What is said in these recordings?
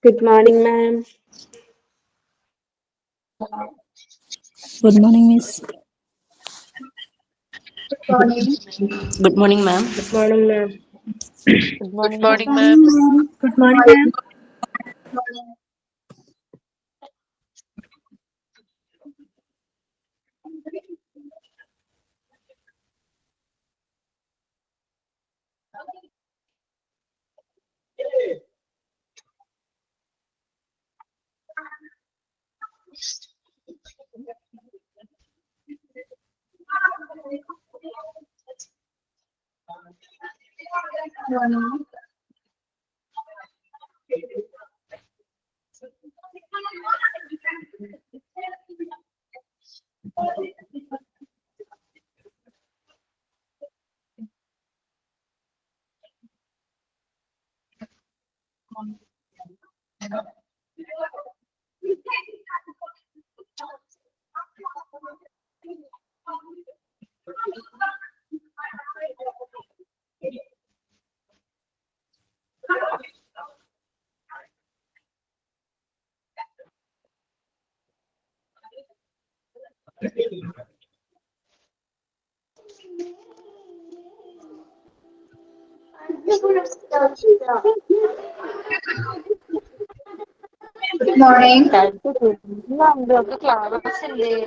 Good morning, ma'am. Good morning, Miss. Good morning, ma'am. Good morning, ma'am. Good morning, ma'am. Good morning, ma'am. Good morning.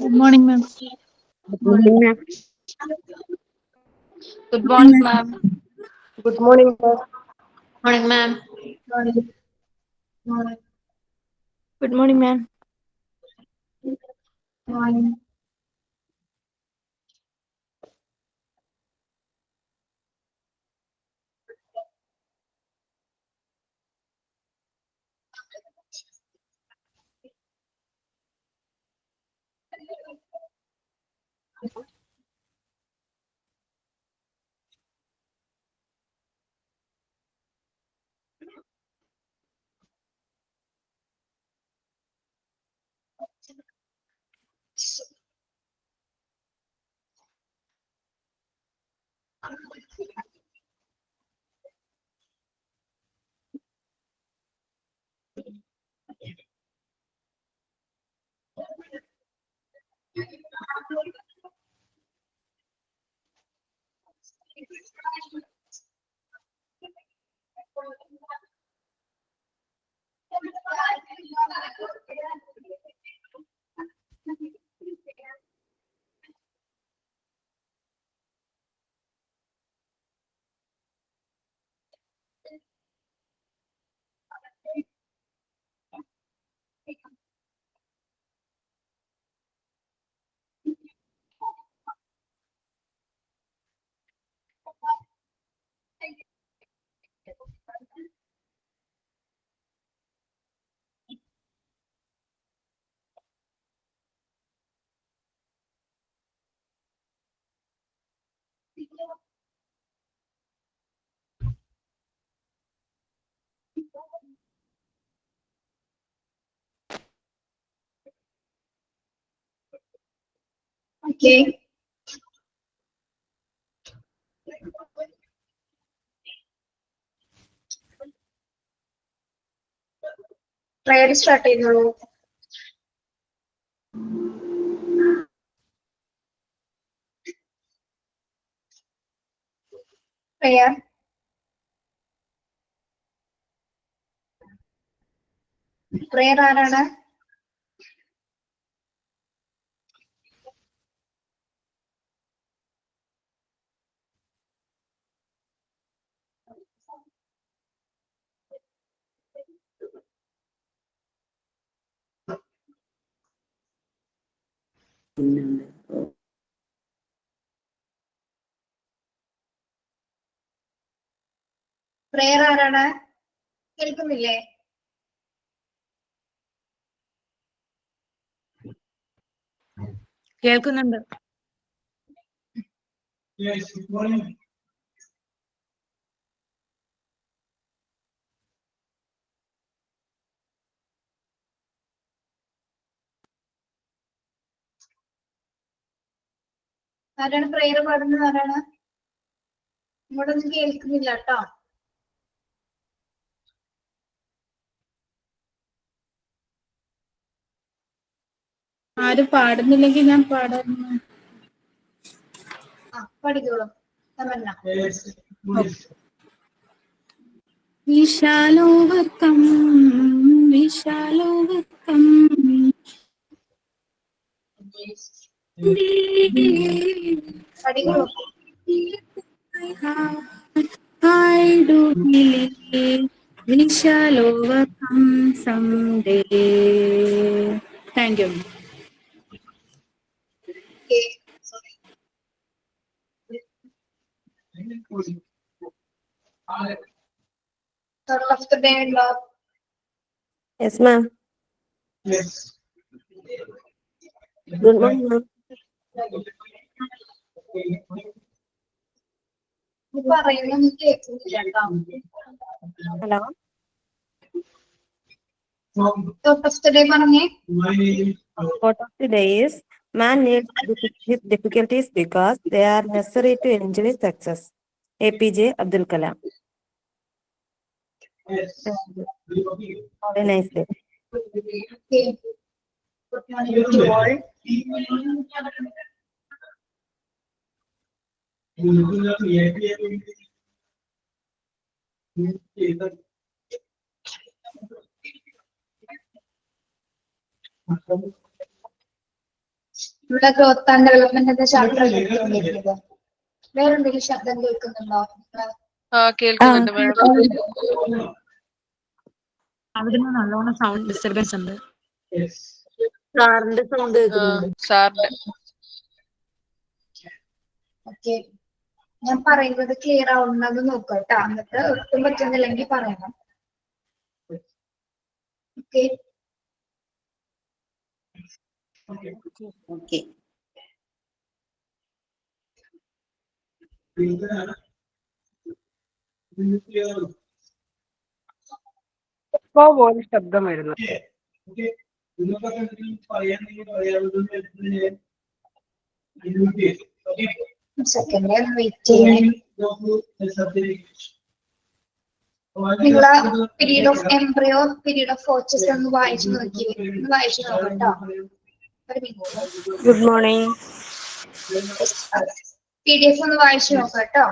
Good morning, ma'am. Good morning, ma'am. Good morning, ma'am. Good morning, ma'am. Morning, ma'am. Good morning, ma'am. Morning. Okay. Prayer start ചെയ്തോളൂ. Prayer. Prayer ആരാണ്? Prayer ആരാണ്? കേൾക്കുന്നില്ലേ? കേൾക്കുന്നുണ്ട്. Yes, good morning. ആരാണ് prayer പാടുന്നത്? ആരാണ്? ഇങ്ങോട്ടൊന്നും കേൾക്കുന്നില്ല കേട്ടോ. ആരും പാടുന്നില്ലെങ്കിൽ ഞാൻ പാടായിരുന്നു. പഠിക്കോളൂ. Tamannaah. We shall overcome. We shall overcome. പഠിക്കോളൂ. I do believe we shall overcome someday. Thank you. Okay. Thought of the day, love. Yes, ma'am. Good morning, ma'am. നീ പറയുന്നൊന്നും കേൾക്കുന്നില്ല കേട്ടോ. Hello. Thought of the day പറഞ്ഞേ. Quote of the day is: Man needs his difficulties because they are necessary to enjoy success. APJ Abdul Kalam. Have a nice day. Okay. Good morning to all. ഇവിടെ growth and development chapter എടുത്തുകൊണ്ടിരിക്കുന്നത്. വേറെന്തെങ്കിലും ശബ്ദം കേൾക്കുന്നുണ്ടോ? കേൾക്കുന്നുണ്ട് മാം. അവിടുന്ന് നല്ലോണം sound disturbance ഉണ്ട്. സാറിന്റെ sound കേൾക്കുന്നുണ്ട്. സാറിന്റെ ഓക്കെ, ഞാൻ പറയുന്നത് ക്ലിയർ ആവുന്നത് നോക്കാം കേട്ടോ. എന്നിട്ട് ഒട്ടും പറ്റുന്നില്ലെങ്കിൽ പറയണം. ഓക്കെ. Okay. ഇപ്പോ പോലെ ശബ്ദം വരുന്നു. സെക്കൻഡ് വെയിറ്റ് ചെയ്യണേ. നിങ്ങള് period of embryo, period of foetus ഒന്ന് വായിച്ചു നോക്കി, ഒന്ന് വായിച്ചു നോക്കട്ടോ. ഒരു മിനിറ്റ്. Good morning. PDF ഒന്ന് വായിച്ചു നോക്കട്ടോ.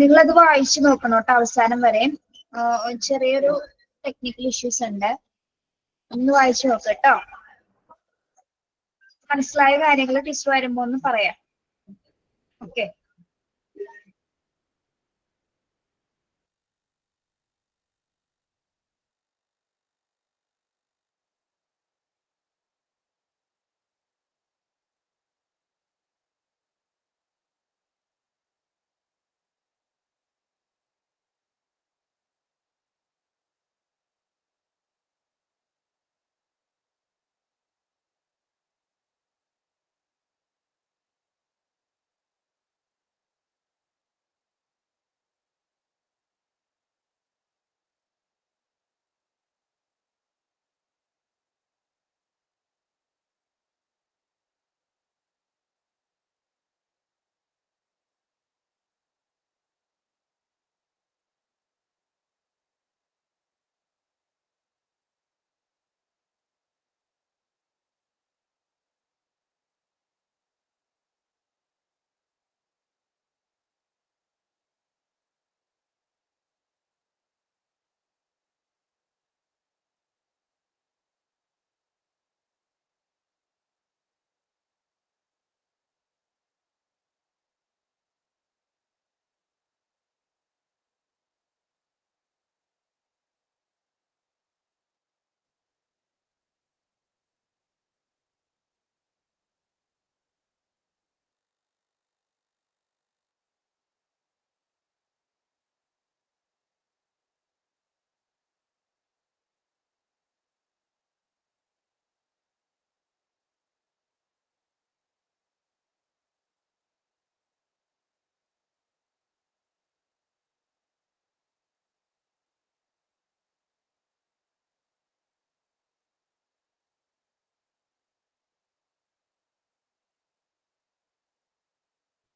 നിങ്ങളത് വായിച്ചു നോക്കണം കേട്ടോ അവസാനം വരെ. ചെറിയൊരു ടെക്നിക്കൽ ഇഷ്യൂസ് ഉണ്ട്, ഒന്ന് വായിച്ചു നോക്കട്ടോ. മനസ്സിലായ കാര്യങ്ങൾ ടീച്ചർ വരുമ്പോ ഒന്ന് പറയാം. ഓക്കെ.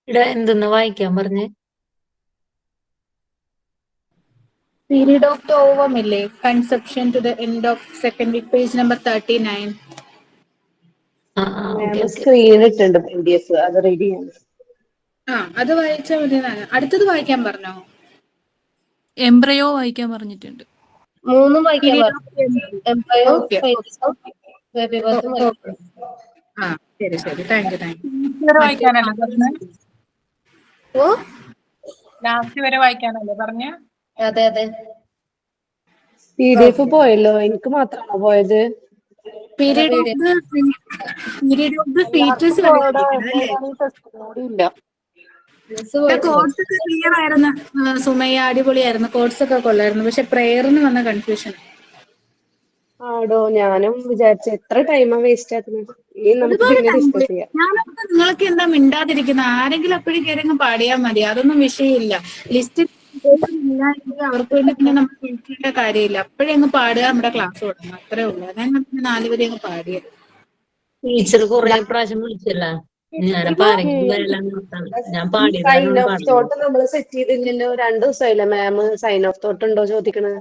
ഇവിടെ എന്തെന്ന് വായിക്കാൻ പറഞ്ഞേ? പീരീഡ് ഓഫ് ദ ഓവം ഇല്ലേ, conception to the end of second week, page number 39. Okay okay. Screen ഇട്ടുണ്ട് PDF, അത് റെഡി ആണ്. അത് വായിച്ചാൽ മതി. അടുത്തത് വായിക്കാൻ പറഞ്ഞോ? എംബ്രയോ വായിക്കാൻ പറഞ്ഞിട്ടുണ്ട്. മൂന്നും വായിക്കാൻ Period പറഞ്ഞു. of- embryo, Okay. ഫെറ്റസും ബേബി ബർത്തും വായിക്കണം. ശരി താങ്ക് യു. വരെ വായിക്കാനല്ലേ പറഞ്ഞേ? ഓ ലാസ്റ്റ് വരെ വായിക്കാനല്ലേ പറഞ്ഞേ? അതെ അതെ. PDF പോയല്ലോ, എനിക്ക് മാത്രമാണോ പോയത്? പീരീഡ് ഓഫ് ദ ഫീറ്റസ് ഇല്ല. കോഡ്സ് ഒക്കെ ക്ലിയർ ആയിരുന്നു. സുമയ്യ അടിപൊളിയായിരുന്നു, കോഡ്സ് ഒക്കെ കൊള്ളായിരുന്നു. പക്ഷെ പ്രേയറിന് വന്ന കൺഫ്യൂഷൻ. ആടോ, ഞാനും വിചാരിച്ചു എത്ര ടൈമാ വേസ്റ്റ് ആക്കുന്നത്. ഇനി നമുക്ക് പിന്നെ ഡിസ്കസ് ചെയ്യാം. ഞാനൊക്കെ നിങ്ങൾക്ക് എന്താ മിണ്ടാതിരിക്കുന്ന? ആരെങ്കിലും അപ്പോഴും കയറി അങ്ങ് പാടിയാൽ മതി, അതൊന്നും വിഷയമില്ല. ലിസ്റ്റിൽ ഇല്ലെങ്കിൽ അവർക്ക് വേണ്ടി പിന്നെ നമ്മൾ കേൾക്കേണ്ട കാര്യമില്ല. അപ്പോഴേ അങ്ങ് പാടുക, നമ്മുടെ ക്ലാസ് തുടങ്ങും, അത്രേ ഉള്ളൂ. ഞാൻ 4 വരെ അങ്ങ് പാടിയത്. ടീച്ചർ കുറെ പ്രാവശ്യം വിളിച്ചല്ല, ഞാനപ്പോ ആരെങ്കിലും വരലാൻ നോർത്താണ്. ഞാൻ പാടിയതാണ് സൈൻ ഓഫ് തോട്ട് നമ്മൾ സെറ്റ് ചെയ്തില്ലല്ലോ. 2 ദിവസമായില്ലേ മാം സൈൻ ഓഫ് തോട്ട് ഉണ്ടോ ചോദിക്കണത്?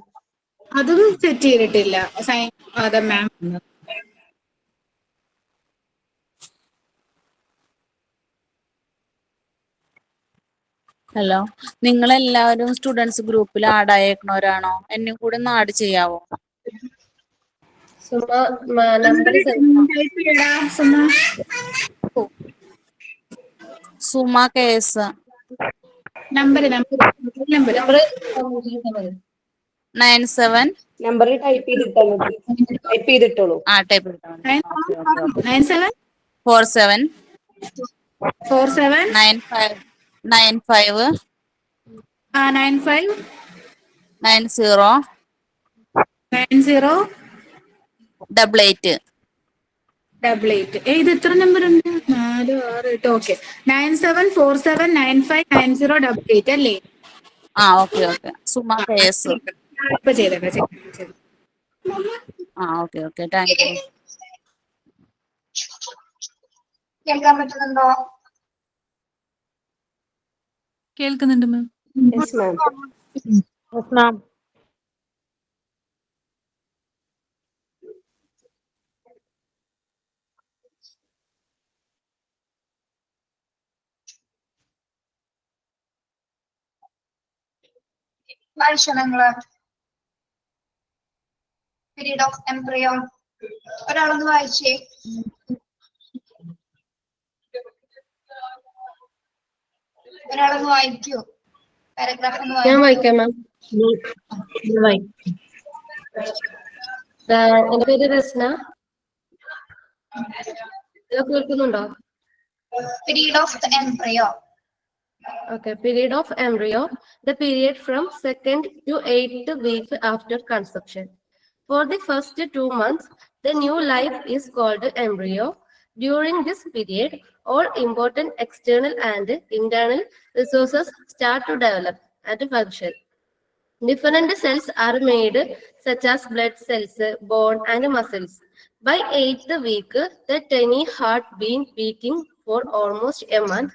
അതും സെറ്റ് ചെയ്തിട്ടില്ല. അതെ മാം. ഹലോ, നിങ്ങളെല്ലാവരും സ്റ്റുഡൻസ് ഗ്രൂപ്പിൽ ആഡ് ആയേക്കണവരാണോ? എന്നെ കൂടെ ഒന്ന് ആഡ് ചെയ്യാവോ? Number Suma KS. Number 97. Number type ചെയ്തിട്ടോളൂ. ടൈപ്പ് 97 47 47 95 95 95 90 90 88. ഇത് എത്ര നമ്പർ ഉണ്ട്? 4 6 8. ഓക്കെ. 9747959088 അല്ലേ? ഓക്കെ. സുമ KS. ഇപ്പൊ ചെയ്തേക്കാം. Okay thank U. കേൾക്കാൻ പറ്റുന്നുണ്ടോ? കേൾക്കുന്നുണ്ട് മാം. Yes ma'am. വായിച്ചോ നിങ്ങള്? പീരീഡ് ഓഫ് എംബ്രിയോ ഒരാളൊന്ന് വായിച്ചേ. ഒരാളൊന്ന് വായിക്കൂ. പാരഗ്രാഫ് ഒന്ന് ഞാൻ വായിക്കൂ. വായിക്കാം മാം. എന്റെ പേര് രസ്ന. കേൾക്കുന്നുണ്ടോ? Period of the embryo. Okay, period of embryo, the period from 2nd to 8th week after conception. For the first 2 months, the new life is called embryo. During this period, all important external and internal resources start to develop and function. Different cells are made, such as blood cells, bone, and muscles. By 8th week, the tiny heart been beating for almost a month.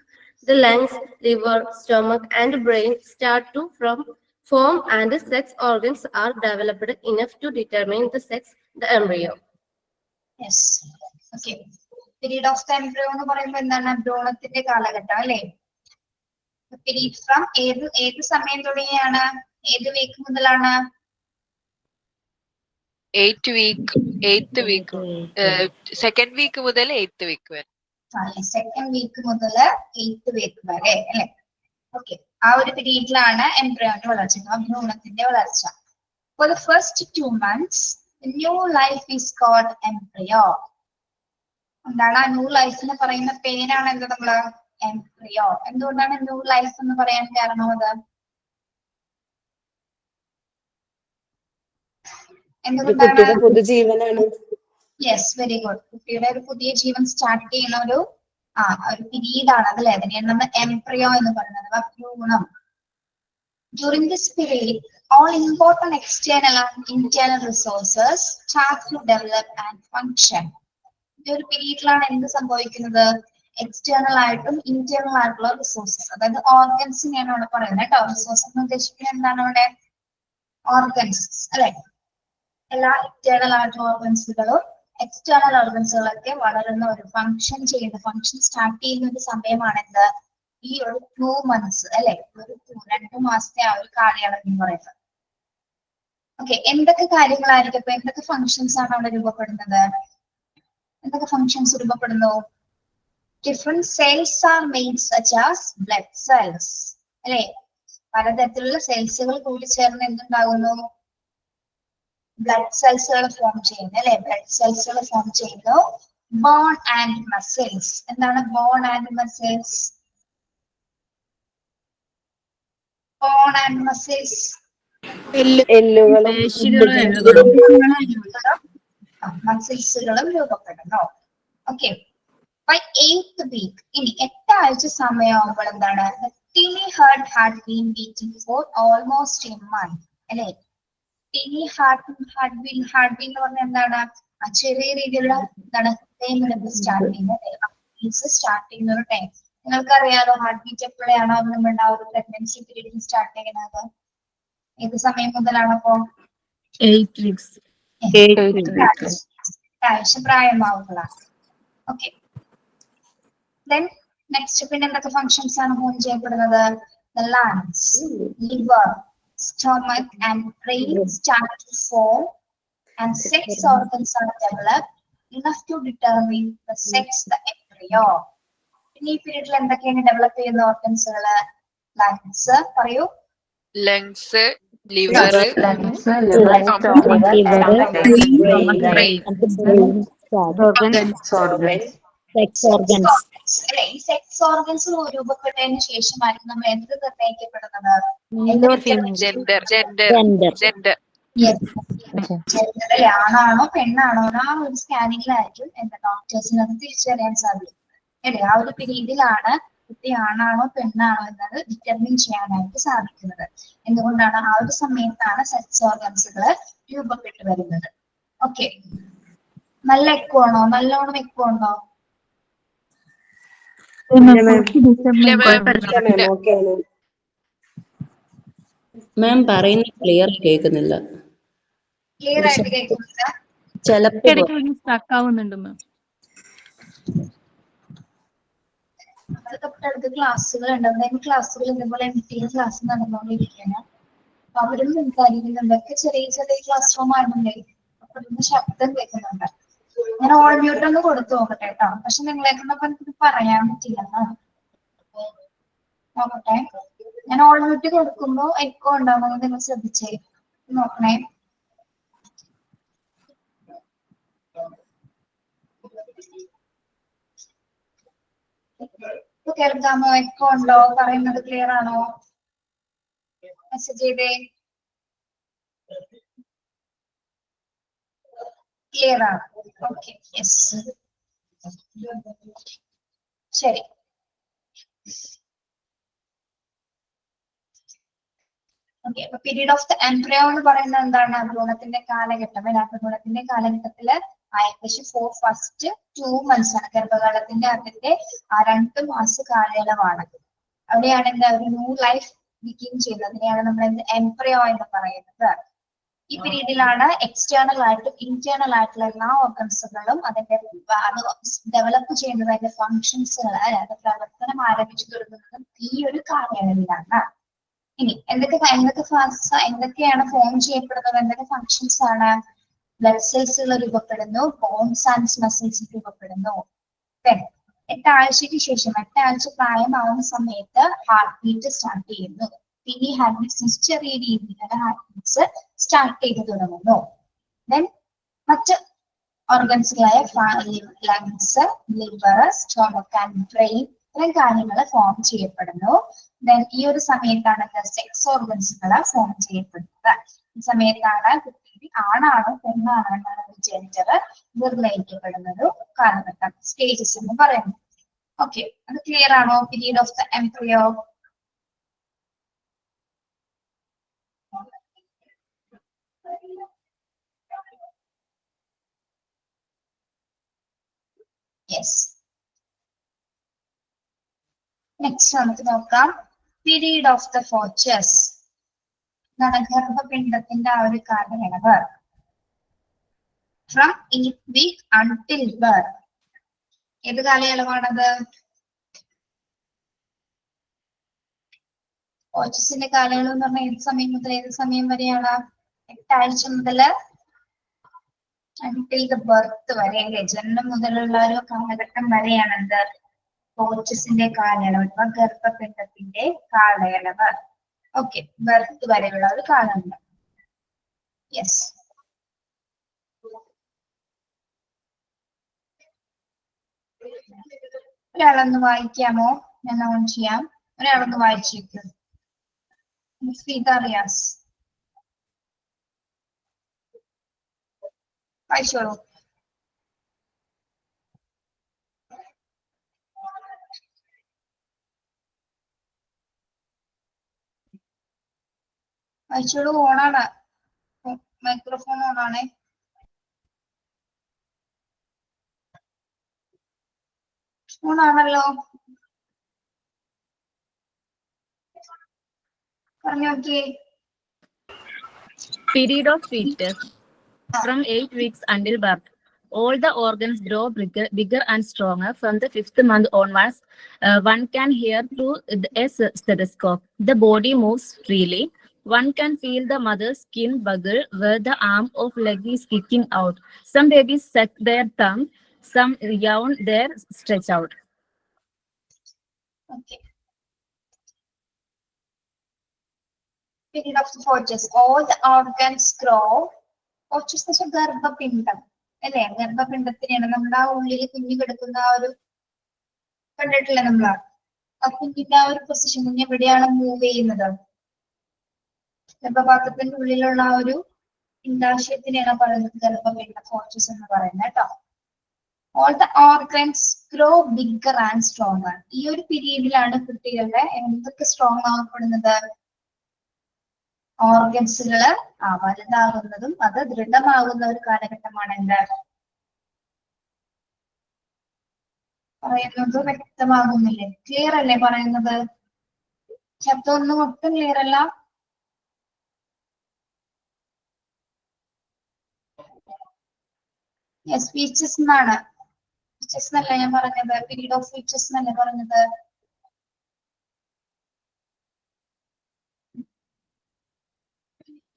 The lungs, liver, stomach, and brain start to form, and sex organs are developed enough to determine the sex, the embryo. Yes. Okay. Period of the embryo എന്ന് പറയുമ്പോൾ എന്താണ്? ഭ്രൂണത്തിന്റെ കാലഘട്ടം അല്ലേ? Period from ഏത് സമയം തുടങ്ങിയാണ്? ഏത് week മുതലാണ്? 8th week. സെക്കൻഡ് വീക്ക് മുതൽ 8th വീക്ക് വരെ. സെക്കൻഡ് വീക്ക് മുതൽ 8th വീക്ക് വരെ അല്ലെ? ഓക്കെ. ആ ഒരു പീരീഡിലാണ് എംബ്രിയോന്റെ വളർച്ച, ഭ്രൂണത്തിന്റെ വളർച്ച. For the first 2 months, the new life is called embryo. എന്താണ് ആ ന്യൂ ലൈഫിന് പറയുന്ന പേരാണ് എന്താ നമ്മള്? എംബ്രിയോ. എന്തുകൊണ്ടാണ് ന്യൂ ലൈഫ് എന്ന് പറയാൻ കാരണം? അത് എന്തുകൊണ്ടാണ്? പുതുജീവനാണ്. Yes, very good. കുട്ടിയുടെ ഒരു പുതിയ ജീവൻ സ്റ്റാർട്ട് ചെയ്യുന്ന ഒരു പീരീഡ് ആണ് അതല്ലേ? അതിനെയാണ് നമ്മൾ എംബ്രിയോ എന്ന് പറയുന്നത്, ഭ്രൂണം. During this period, all important external and internal resources start to develop and function. ഈ ഒരു പീരീഡിലാണ് എന്ത് സംഭവിക്കുന്നത്? എക്സ്റ്റേണൽ ആയിട്ടും ഇന്റേണൽ ആയിട്ടുള്ള റിസോഴ്സസ്, അതായത് ഓർഗൻസിനെയാണ് അവിടെ പറയുന്നത് കേട്ടോ. റിസോഴ്സ് എന്ന് ഉദ്ദേശിക്കുന്നത് എന്താണ് അവിടെ? ഓർഗൻസ് അല്ലെ. എല്ലാ ഇന്റേണൽ ആയിട്ടുള്ള ഓർഗൻസുകളും എക്സ്റ്റേണൽ ഓർഗൻസുകളൊക്കെ വളരുന്ന ഒരു ഫംഗ്ഷൻ സ്റ്റാർട്ട് ചെയ്യുന്ന ഒരു സമയമാണെന്ത്? ഈ ഒരു 2 months അല്ലെ, ഒരു 2 മാസത്തെ ആ ഒരു കാലയളവ് എന്ന് പറയുന്നത്. ഓക്കെ, എന്തൊക്കെ കാര്യങ്ങളായിരിക്കും അപ്പൊ എന്തൊക്കെ ഫങ്ഷൻസ് ആണ് അവിടെ രൂപപ്പെടുന്നത്? എന്തൊക്കെ ഫങ്ഷൻസ് രൂപപ്പെടുന്നു? Different cells are made such as blood cells അല്ലെ. പലതരത്തിലുള്ള സെൽസുകൾ കൂടി ചേർന്ന് എന്തുണ്ടാകുന്നു? ബ്ലഡ് സെൽസുകൾ ഫോം ചെയ്യുന്നു അല്ലെ. ബ്ലഡ് സെൽസുകൾ ഫോം ചെയ്യുന്നു. Bone and muscles. എന്താണ് bone and muscles? Bone and muscles എല്ലുകളും മസിൽസുകളും രൂപപ്പെടുന്നു. ഓക്കെ, ബൈ 8th week, ഇനി 8 ആഴ്ച സമയമാകുമ്പോൾ എന്താണ്? Teeny heart had been beating for almost a month അല്ലെ. ടിനി ഹാർട്ട് ബീൻ എന്ന് പറഞ്ഞാൽ എന്താണ്? ചെറിയ രീതിയിലുള്ള എന്താണ് സ്റ്റാർട്ട് ചെയ്യുന്ന ഒരു ടൈം. നിങ്ങൾക്കറിയാലോ ഹാർട്ട് ബീറ്റ് എപ്പോഴാണോ നമ്മുടെ ആ ഒരു പ്രഗ്നൻസി പീരീഡിൽ സ്റ്റാർട്ട് ചെയ്യുന്നത്? ഏത് സമയം മുതലാണ്? അപ്പോ 8 weeks. ആഴ്ച പ്രായമാവുന്നതാണ്. ഓക്കെ, ദെൻ നെക്സ്റ്റ് പിന്നെ എന്തൊക്കെ ഫങ്ഷൻസ് ആണ് ഫോം ചെയ്യപ്പെടുന്നത്? The lungs, liver, stomach and brain start to form and sex organs are developed enough to determine the sex the embryo. പിന്നെ ഈ പീരീഡിൽ എന്തൊക്കെയാണ് ഡെവലപ്പ് ചെയ്യുന്ന ഓർഗൻസുകള്? ലങ്സ് പറയൂ. ലങ്സ്, ലിവർ, ഈ സെക്സ് ഓർഗൻസ് രൂപപ്പെട്ടതിന് ശേഷമായിരിക്കും നമ്മൾ എന്ത് നിർണ്ണയിക്കപ്പെടുന്നത്? ജെൻഡർ. ആണാണോ പെണ്ണാണോ ആ ഒരു സ്കാനിങ്ങിലായിരിക്കും എന്താ ഡോക്ടേഴ്സിന് അത് തിരിച്ചറിയാൻ സാധിക്കും അല്ലെ. ആ ഒരു പീരീഡിലാണ് കുട്ടി ആണാണോ പെണ്ണാണോ എന്നത് ഡിറ്റർമിൻ ചെയ്യാനായിട്ട് സാധിക്കുന്നത്. എന്തുകൊണ്ടാണ്? ആ ഒരു സമയത്താണ് സെക്സ് ഓർഗൻസുകൾ രൂപപ്പെട്ടു വരുന്നത്. ഓക്കെ, നല്ല എക്കോ ആണോ? നല്ലോണം എക്കോ ഉണ്ടോ? മാം പറയുന്ന ക്ലിയർ കേൾക്കുന്നില്ല. ക്ലിയർ ആയിട്ട് കേൾക്കുന്നില്ല? ഇടയ്ക്കിടയ്ക്ക് സ്റ്റക്ക് ആവുന്നുണ്ട് മാം. നമ്മൾ തൊട്ടടുത്ത് ക്ലാസ്സുകൾ ഉണ്ട്. ക്ലാസ്സുകൾ ഇതുപോലെ ക്ലാസ് നടന്നുകൊണ്ടിരിക്കുകയാണ്. അപ്പൊ അവരും സംസാരിക്കുന്നുണ്ട്. ചെറിയ ചെറിയ ക്ലാസ് റൂം ആണെന്നേ, അപ്പൊ ഇതിന് ശബ്ദം കേൾക്കുന്നുണ്ട്. ഞാൻ ഓൾ മ്യൂട്ട് ഒന്ന് കൊടുത്തു നോക്കട്ടെ കേട്ടോ. പക്ഷെ നിങ്ങളെക്കൊണ്ടൊപ്പം എനിക്ക് പറയാൻ പറ്റില്ല. നോക്കട്ടെ, ഞാൻ ഓൾ മ്യൂട്ട് കൊടുക്കുമ്പോ എക്കോ ഉണ്ടാവുന്നത് നിങ്ങൾ ശ്രദ്ധിച്ചേ നോക്കണേ. കേൾക്കാമോ? എക്കോ ഉണ്ടോ? പറയുന്നത് ക്ലിയർ ആണോ? മെസ്സേജ് ചെയ്തേ. ക്ലിയർ ആണ്. ഓക്കെ, യെസ്, ശരി. ഓക്കെ, അപ്പൊ പീരീഡ് ഓഫ് ദ എംബ്രിയോ എന്ന് പറയുന്നത് എന്താണ്? ഭ്രൂണത്തിന്റെ കാലഘട്ടം. ഭ്രൂണത്തിന്റെ കാലഘട്ടത്തില് ഏകദേശം ഫസ്റ്റ് 2 months ആണ്. ഗർഭകാലത്തിന്റെ അതിന്റെ 2 മാസ കാലയളവാണ്. അവിടെയാണ് എന്താ ഒരു ന്യൂ ലൈഫ് ബിഗിൻ ചെയ്യുന്നത്. അതിനെയാണ് നമ്മൾ എംബ്രിയോ എന്ന് പറയുന്നത്. ഈ പീരീഡിലാണ് എക്സ്റ്റേണൽ ആയിട്ടും ഇന്റേണൽ ആയിട്ടുള്ള എല്ലാ ഓർഗൻസുകളും അതിന്റെ ഡെവലപ്പ് ചെയ്യുന്നത്, അതിന്റെ ഫങ്ഷൻസുകൾ അതിന്റെ പ്രവർത്തനം ആരംഭിച്ചു തുടങ്ങുന്നതും ഈ ഒരു കാലയളവിലാണ്. ഇനി എന്തൊക്കെയാണ് ഫോം ചെയ്യപ്പെടുന്നത്? എന്തൊക്കെ ഫങ്ഷൻസ് ആണ്? ബ്ലഡ് സെൽസുകൾ രൂപപ്പെടുന്നു. ബോൺസ് ആൻഡ് മസിൽസ് രൂപപ്പെടുന്നു. 8 ആഴ്ചയ്ക്ക് ശേഷം 8 ആഴ്ച പ്രായമാവുന്ന സമയത്ത് ഹാർട്ട് ബീറ്റ് സ്റ്റാർട്ട് ചെയ്യുന്നു. പിന്നെ ഈ ഹാർട്ട് ബീറ്റ്സ് ചെറിയ രീതിയിലുള്ള ഹാർട്ട് ബീറ്റ്സ് സ്റ്റാർട്ട് ചെയ്ത് തുടങ്ങുന്നു. ദെൻ മറ്റ് ഓർഗൻസുകളായ lungs, liver, stomach and brain ഇത്തരം കാര്യങ്ങൾ ഫോം ചെയ്യപ്പെടുന്നു. ദെൻ ഈ ഒരു സമയത്താണ് സെക്സ് ഓർഗൻസുകൾ ഫോം ചെയ്യപ്പെടുന്നത്. ഈ സമയത്താണ് കുട്ടി ആണാണോ പെണ്ണാണോ എന്നാണ് ജെൻഡർ നിർണ്ണയിക്കപ്പെടുന്നത് കാലഘട്ടം, സ്റ്റേജസ് എന്ന് പറയുന്നത്. ഓക്കെ, അത് ക്ലിയർ ആണോ? Period of the embryo. Yes, next നമുക്ക് നോക്കാം പീരീഡ് ഓഫ് ദ ഫോച്ചസ്. എന്താണ് ഗർഭപിണ്ഡത്തിന്റെ ആ ഒരു കാലയളവ്. From 8th week until birth. ഏത് കാലയളവാണത്? ഫോച്ചസിന്റെ കാലയളവ് എന്ന് പറഞ്ഞാൽ ഏത് സമയം മുതൽ ഏത് സമയം വരെയാണ്? 8 ആഴ്ച മുതൽ until the birth വരെ അല്ലെ, ജനനം മുതലുള്ള ഒരു കാലഘട്ടം വരെയാണ് എന്ത്? ഫോച്ചസിന്റെ കാലയളവ് അഥവാ ഗർഭപിണ്ഡത്തിന്റെ കാലയളവ്. ഓക്കെ, ബർത്ത് വരെയുള്ള ഒരു കാലമുണ്ട്. യെസ്, ഒരാളൊന്ന് വായിക്കാമോ? ഞാൻ ഓൺ ചെയ്യാം. ഒരാളൊന്ന് വായിച്ചേക്കും. റിയാസ് വായിച്ചോളൂ. വായിച്ചോളൂ. ഓണാണ്, microphone ഓണാണേ. ഓണാണല്ലോ, പറഞ്ഞോക്കേ. Period of fetus from 8 weeks until birth. All the organs grow bigger and stronger. From the 5th month onwards, one can hear through a stethoscope. The body moves freely. One can feel the mother's skin bubble where the arm of leg is sticking out. Some babies suck their thumb, some yawn their stretch out. Okay. Period of the foetus. All the organs grow. Foetus എന്ന് വെച്ചാൽ ഗർഭപിണ്ഡം അല്ലെ? ഗർഭപിണ്ഡത്തിനെയാണ് നമ്മുടെ ആ ഉള്ളിൽ കുഞ്ഞു കിടക്കുന്ന ആ ഒരു കണ്ടിട്ടില്ല നമ്മളാ? ആ കുഞ്ഞിന്റെ ആ ഒരു പൊസിഷൻ, കുഞ്ഞ് എവിടെയാണ് മൂവ് ചെയ്യുന്നത്? ഗർഭപാത്രത്തിന്റെ ഉള്ളിലുള്ള ആ ഒരു പിണ്ഡാശയത്തിനെയാണ് പറയുന്നത് ഗർഭപിണ്ഡം, ഫോർച്ചസ് എന്ന് പറയുന്നത് കേട്ടോ. All the organs grow bigger and stronger. ഈ ഒരു പീരീഡിലാണ് കുട്ടികളുടെ എന്തൊക്കെ സ്ട്രോങ് ആവപ്പെടുന്നത്? ഓർഗൻസുകള് വലുതാകുന്നതും അത് ദൃഢമാകുന്ന ഒരു കാലഘട്ടമാണ്. എന്ത് പറയുന്നത് വ്യക്തമാകുന്നില്ലേ? ക്ലിയർ അല്ലേ പറയുന്നത്? ശബ്ദമൊന്നും ഒട്ടും ക്ലിയർ അല്ല. ഫീച്ചേഴ്സ് എന്നാണ്, ഫീച്ചേഴ്സ് എന്നല്ല ഞാൻ പറഞ്ഞത്, പീരീഡ് ഓഫ് ഫീച്ചേഴ്സ് എന്നല്ലേ പറഞ്ഞത്.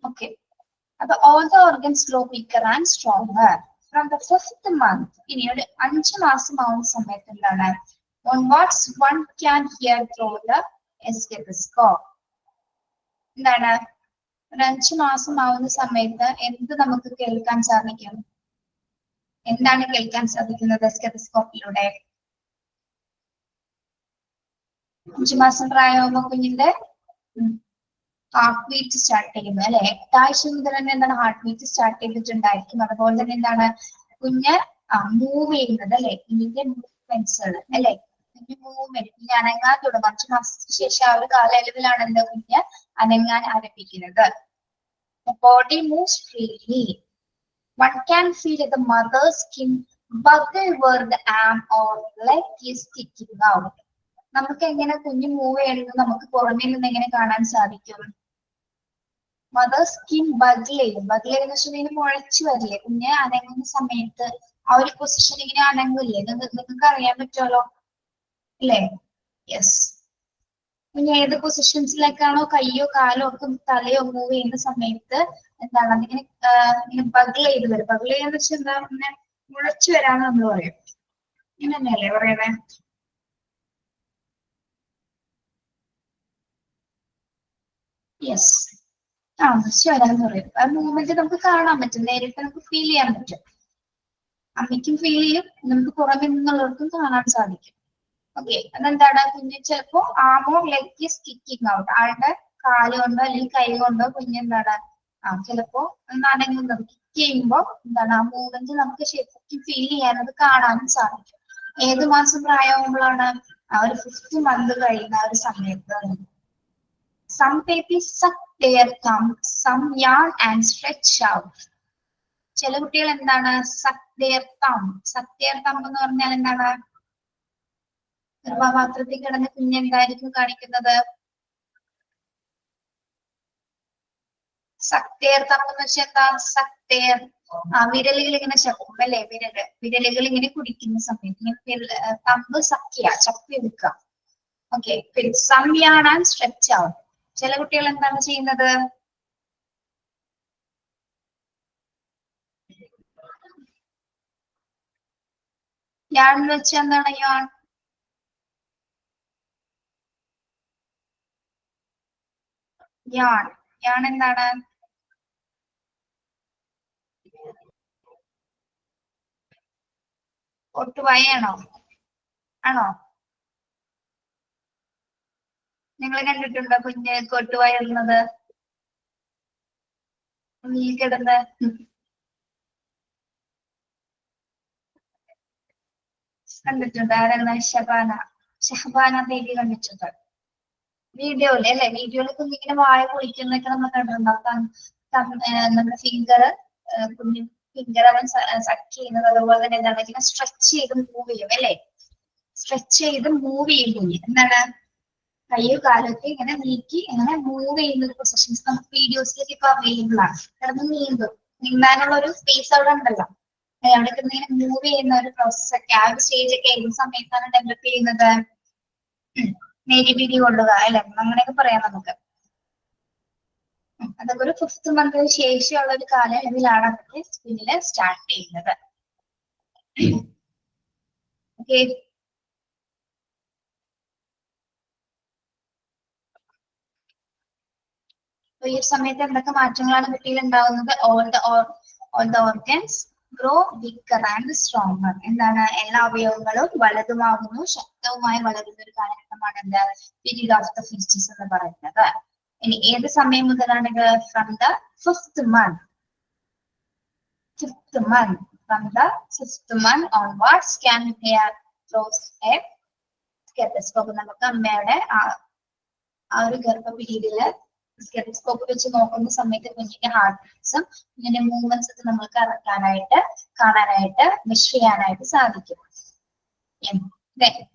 ഓക്കെ, അപ്പൊ all the organs grow bigger and stronger from the 5th month. ഇനി ഒരു 5 മാസം ആവുന്ന സമയത്ത് എന്താണ്? onwards one can hear through the stethoscope. എന്താണ്? ഒരു 5 മാസം ആവുന്ന സമയത്ത് എന്ത് നമുക്ക് കേൾക്കാൻ സാധിക്കും? എന്താണ് കേൾക്കാൻ സാധിക്കുന്നത് സ്റ്റെതസ്കോപ്പിലൂടെ? 5 മാസം പ്രായമാകുമ്പോ കുഞ്ഞിന്റെ ഹാർട്ട് ബീറ്റ് സ്റ്റാർട്ട് ചെയ്യുന്നു അല്ലെ? 8 ആഴ്ച മുതൽ തന്നെ എന്താണ് ഹാർട്ട് ബീറ്റ് സ്റ്റാർട്ട് ചെയ്തിട്ടുണ്ടായിരിക്കും. അതുപോലെ തന്നെ എന്താണ് കുഞ്ഞ് മൂവ് ചെയ്യുന്നത് അല്ലെ? കുഞ്ഞിന്റെ മൂവ്മെന്റ്സുകൾ അല്ലെ? കുഞ്ഞ് മൂവ്മെന്റ്, കുഞ്ഞ് അനങ്ങാൻ തുടങ്ങും. 5 മാസത്തിന് ശേഷം ആ ഒരു കാലയളവിലാണ് എന്താ കുഞ്ഞ് അനങ്ങാൻ ആരംഭിക്കുന്നത്. Body moves freely. One can feel the mother's skin bubble where the arm or leg is sticking out. നമുക്ക് എങ്ങനെ കുഞ്ഞ് മൂവ് ചെയ്യുന്നത് നമുക്ക് പുറമേ നിന്ന് എങ്ങനെ കാണാൻ സാധിക്കും? മദർ സ്കിൻ ബഗിൾ ചെയ്യും. ബഗിൾ ചെയ്യുന്ന വെച്ചാൽ മുളച്ചു വരില്ലേ? കുഞ്ഞ് അനങ്ങുന്ന സമയത്ത് ആ ഒരു പൊസിഷൻ ഇങ്ങനെ അനങ്ങില്ലേ? നിങ്ങൾക്ക് അറിയാൻ പറ്റുമല്ലോ അല്ലേ? യെസ്, കുഞ്ഞ് ഏത് പൊസിഷൻസിലേക്കാണോ കയ്യോ കാലോ ഒക്കെ തലയോ മൂവ് ചെയ്യുന്ന സമയത്ത് എന്താണ് അതിങ്ങനെ ഇങ്ങനെ ബഗിൾ ചെയ്ത് വരും. ബഗിൾ ചെയ്യാന്ന് വെച്ചാൽ എന്താ? ഇങ്ങനെ മുളച്ചു വരാന്ന് നമ്മൾ പറയും. ഇങ്ങനെ തന്നെയല്ലേ പറയണേ? യെസ്, മുളച്ചു വരാന്ന് പറയും. ആ മൂവ്മെന്റ് നമുക്ക് കാണാൻ പറ്റും, നേരിട്ട് നമുക്ക് ഫീൽ ചെയ്യാൻ പറ്റും. അമ്മയ്ക്കും ഫീൽ ചെയ്യും, നമുക്ക് പുറമെ നിന്നുള്ളവർക്കും കാണാൻ സാധിക്കും. ഓക്കെ, അതെന്താണ്? കുഞ്ഞ് ചിലപ്പോ ആമോ ലെഗ് ഈസ് കിക്കിംഗ് ഔട്ട്. ആളുടെ കാല് കൊണ്ടോ അല്ലെങ്കിൽ കൈ കൊണ്ടോ കുഞ്ഞ് എന്താണ് ചിലപ്പോ അനങ്ങുന്നത്. കിക്ക് ചെയ്യുമ്പോ എന്താണ് ആ മൂവ്മെന്റ് നമുക്ക് ശരിക്കും ഫീൽ ചെയ്യാനത് കാണാനും സാധിക്കും. ഏത് മാസം പ്രായമാകുമ്പോഴാണ്? ആ ഒരു 5th month കഴിയുന്ന ആ ഒരു സമയത്ത്. Some babies suck their thumb, some yawn and stretch out. ചില കുട്ടികൾ എന്താണ് suck their thumb. suck their thumb എന്ന് പറഞ്ഞാൽ എന്താണ്? ഗർഭപാത്രത്തിൽ കിടന്ന കുഞ്ഞ് എന്തായിരിക്കും കാണിക്കുന്നത്? സക്തേർ തമ്പ് എന്ന് വെച്ചാൽ എന്താ? സക്തേർ വിരലുകൾ ഇങ്ങനെ ചപ്പും അല്ലെ? വിരലുകൾ ഇങ്ങനെ കുടിക്കുന്ന സമയത്ത് തമ്പ് സഖ്യ ചപ്പി എടുക്കുക. ഓക്കെ, സംയാണാൻ സ്ട്രെച്ച് ആവും. ചില കുട്ടികൾ എന്താണ് ചെയ്യുന്നത്? യാൺ എന്ന് വെച്ചാൽ എന്താണ്? യാൺ എന്താണ്? ഒട്ടുവായാണോ? ആണോ? നിങ്ങൾ കണ്ടിട്ടുണ്ടോ കുഞ്ഞ് കൊട്ടുവായ ഇടുന്നത്? കിടന്ന് കണ്ടിട്ടുണ്ട്. ആരാണ്? ഷഹബാന ബേബി കണ്ടിട്ടുണ്ട് വീഡിയോയില് അല്ലെ? വീഡിയോയില് കുഞ്ഞിങ്ങനെ വായ പൊളിക്കുന്നൊക്കെ നമ്മൾ കണ്ടിട്ടുണ്ടാവും. നമ്മുടെ കുഞ്ഞു ഫിംഗർ അവൻ സക്ക് ചെയ്യുന്നത്, അതുപോലെ തന്നെ എന്താണ് ഇങ്ങനെ സ്ട്രെച്ച് ചെയ്ത് മൂവ് ചെയ്യും അല്ലെ? സ്ട്രെച്ച് ചെയ്ത് മൂവ് ചെയ്യും കുഞ്ഞ്. എന്താണ്? കയ്യോ കാലൊക്കെ ഇങ്ങനെ നീക്കി ഇങ്ങനെ മൂവ് ചെയ്യുന്ന ഒരു പൊസിഷൻസ് നമുക്ക് വീഡിയോസിലേക്ക് ഇപ്പൊ അവൈലബിൾ ആണ്. കിടന്ന് നീന്താനുള്ള ഒരു സ്പേസ് അവിടെ ഉണ്ടല്ലോ. അവിടെ ഇങ്ങനെ മൂവ് ചെയ്യുന്ന ഒരു പ്രോസസ് ഒക്കെ ആ ഒരു സ്റ്റേജ് ഒക്കെ ഏത് സമയത്താണ് ഡെവലപ്പ് ചെയ്യുന്നത്? നേരിപിടി കൊള്ളുക അല്ലെ? അങ്ങനെയൊക്കെ പറയാം നമുക്ക്. അതൊക്കെ ഒരു 5th മന്തിന് ശേഷമുള്ള ഒരു കാലയളവിലാണ് അതൊക്കെ സ്കൂളില് സ്റ്റാർട്ട് ചെയ്യുന്നത്. ഓക്കെ, ഈ സമയത്ത് എന്തൊക്കെ മാറ്റങ്ങളാണ് കുട്ടിയിൽ ഉണ്ടാവുന്നത്? all the organs grow bigger and stronger. എന്താണ്? എല്ലാ അവയവങ്ങളും വലുതുമാകുന്നു, ശക്തവുമായി വളരുന്ന ഒരു കാലഘട്ടമാണ് എന്ത്? പീരീഡ് ഓഫ് ദ ഫീച്ചേഴ്സ് എന്ന് പറയുന്നത്. ഇനി ഏത് സമയം മുതലാണിത്? From the 5th month. From the 5th month onwards can hear through a stethoscope. നമുക്ക് അമ്മയുടെ ആ ഒരു ഗർഭ പീരീഡില് സ്റ്റെതസ്കോപ്പ് വെച്ച് നോക്കുന്ന സമയത്ത് കുഞ്ഞിന്റെ ഹാർട്ട് ബീറ്റ്സും കുഞ്ഞിന്റെ മൂവ്മെന്റ്സ് ഒക്കെ നമുക്ക് കാണാനായിട്ട് മെഷർ ചെയ്യാനായിട്ട് സാധിക്കും.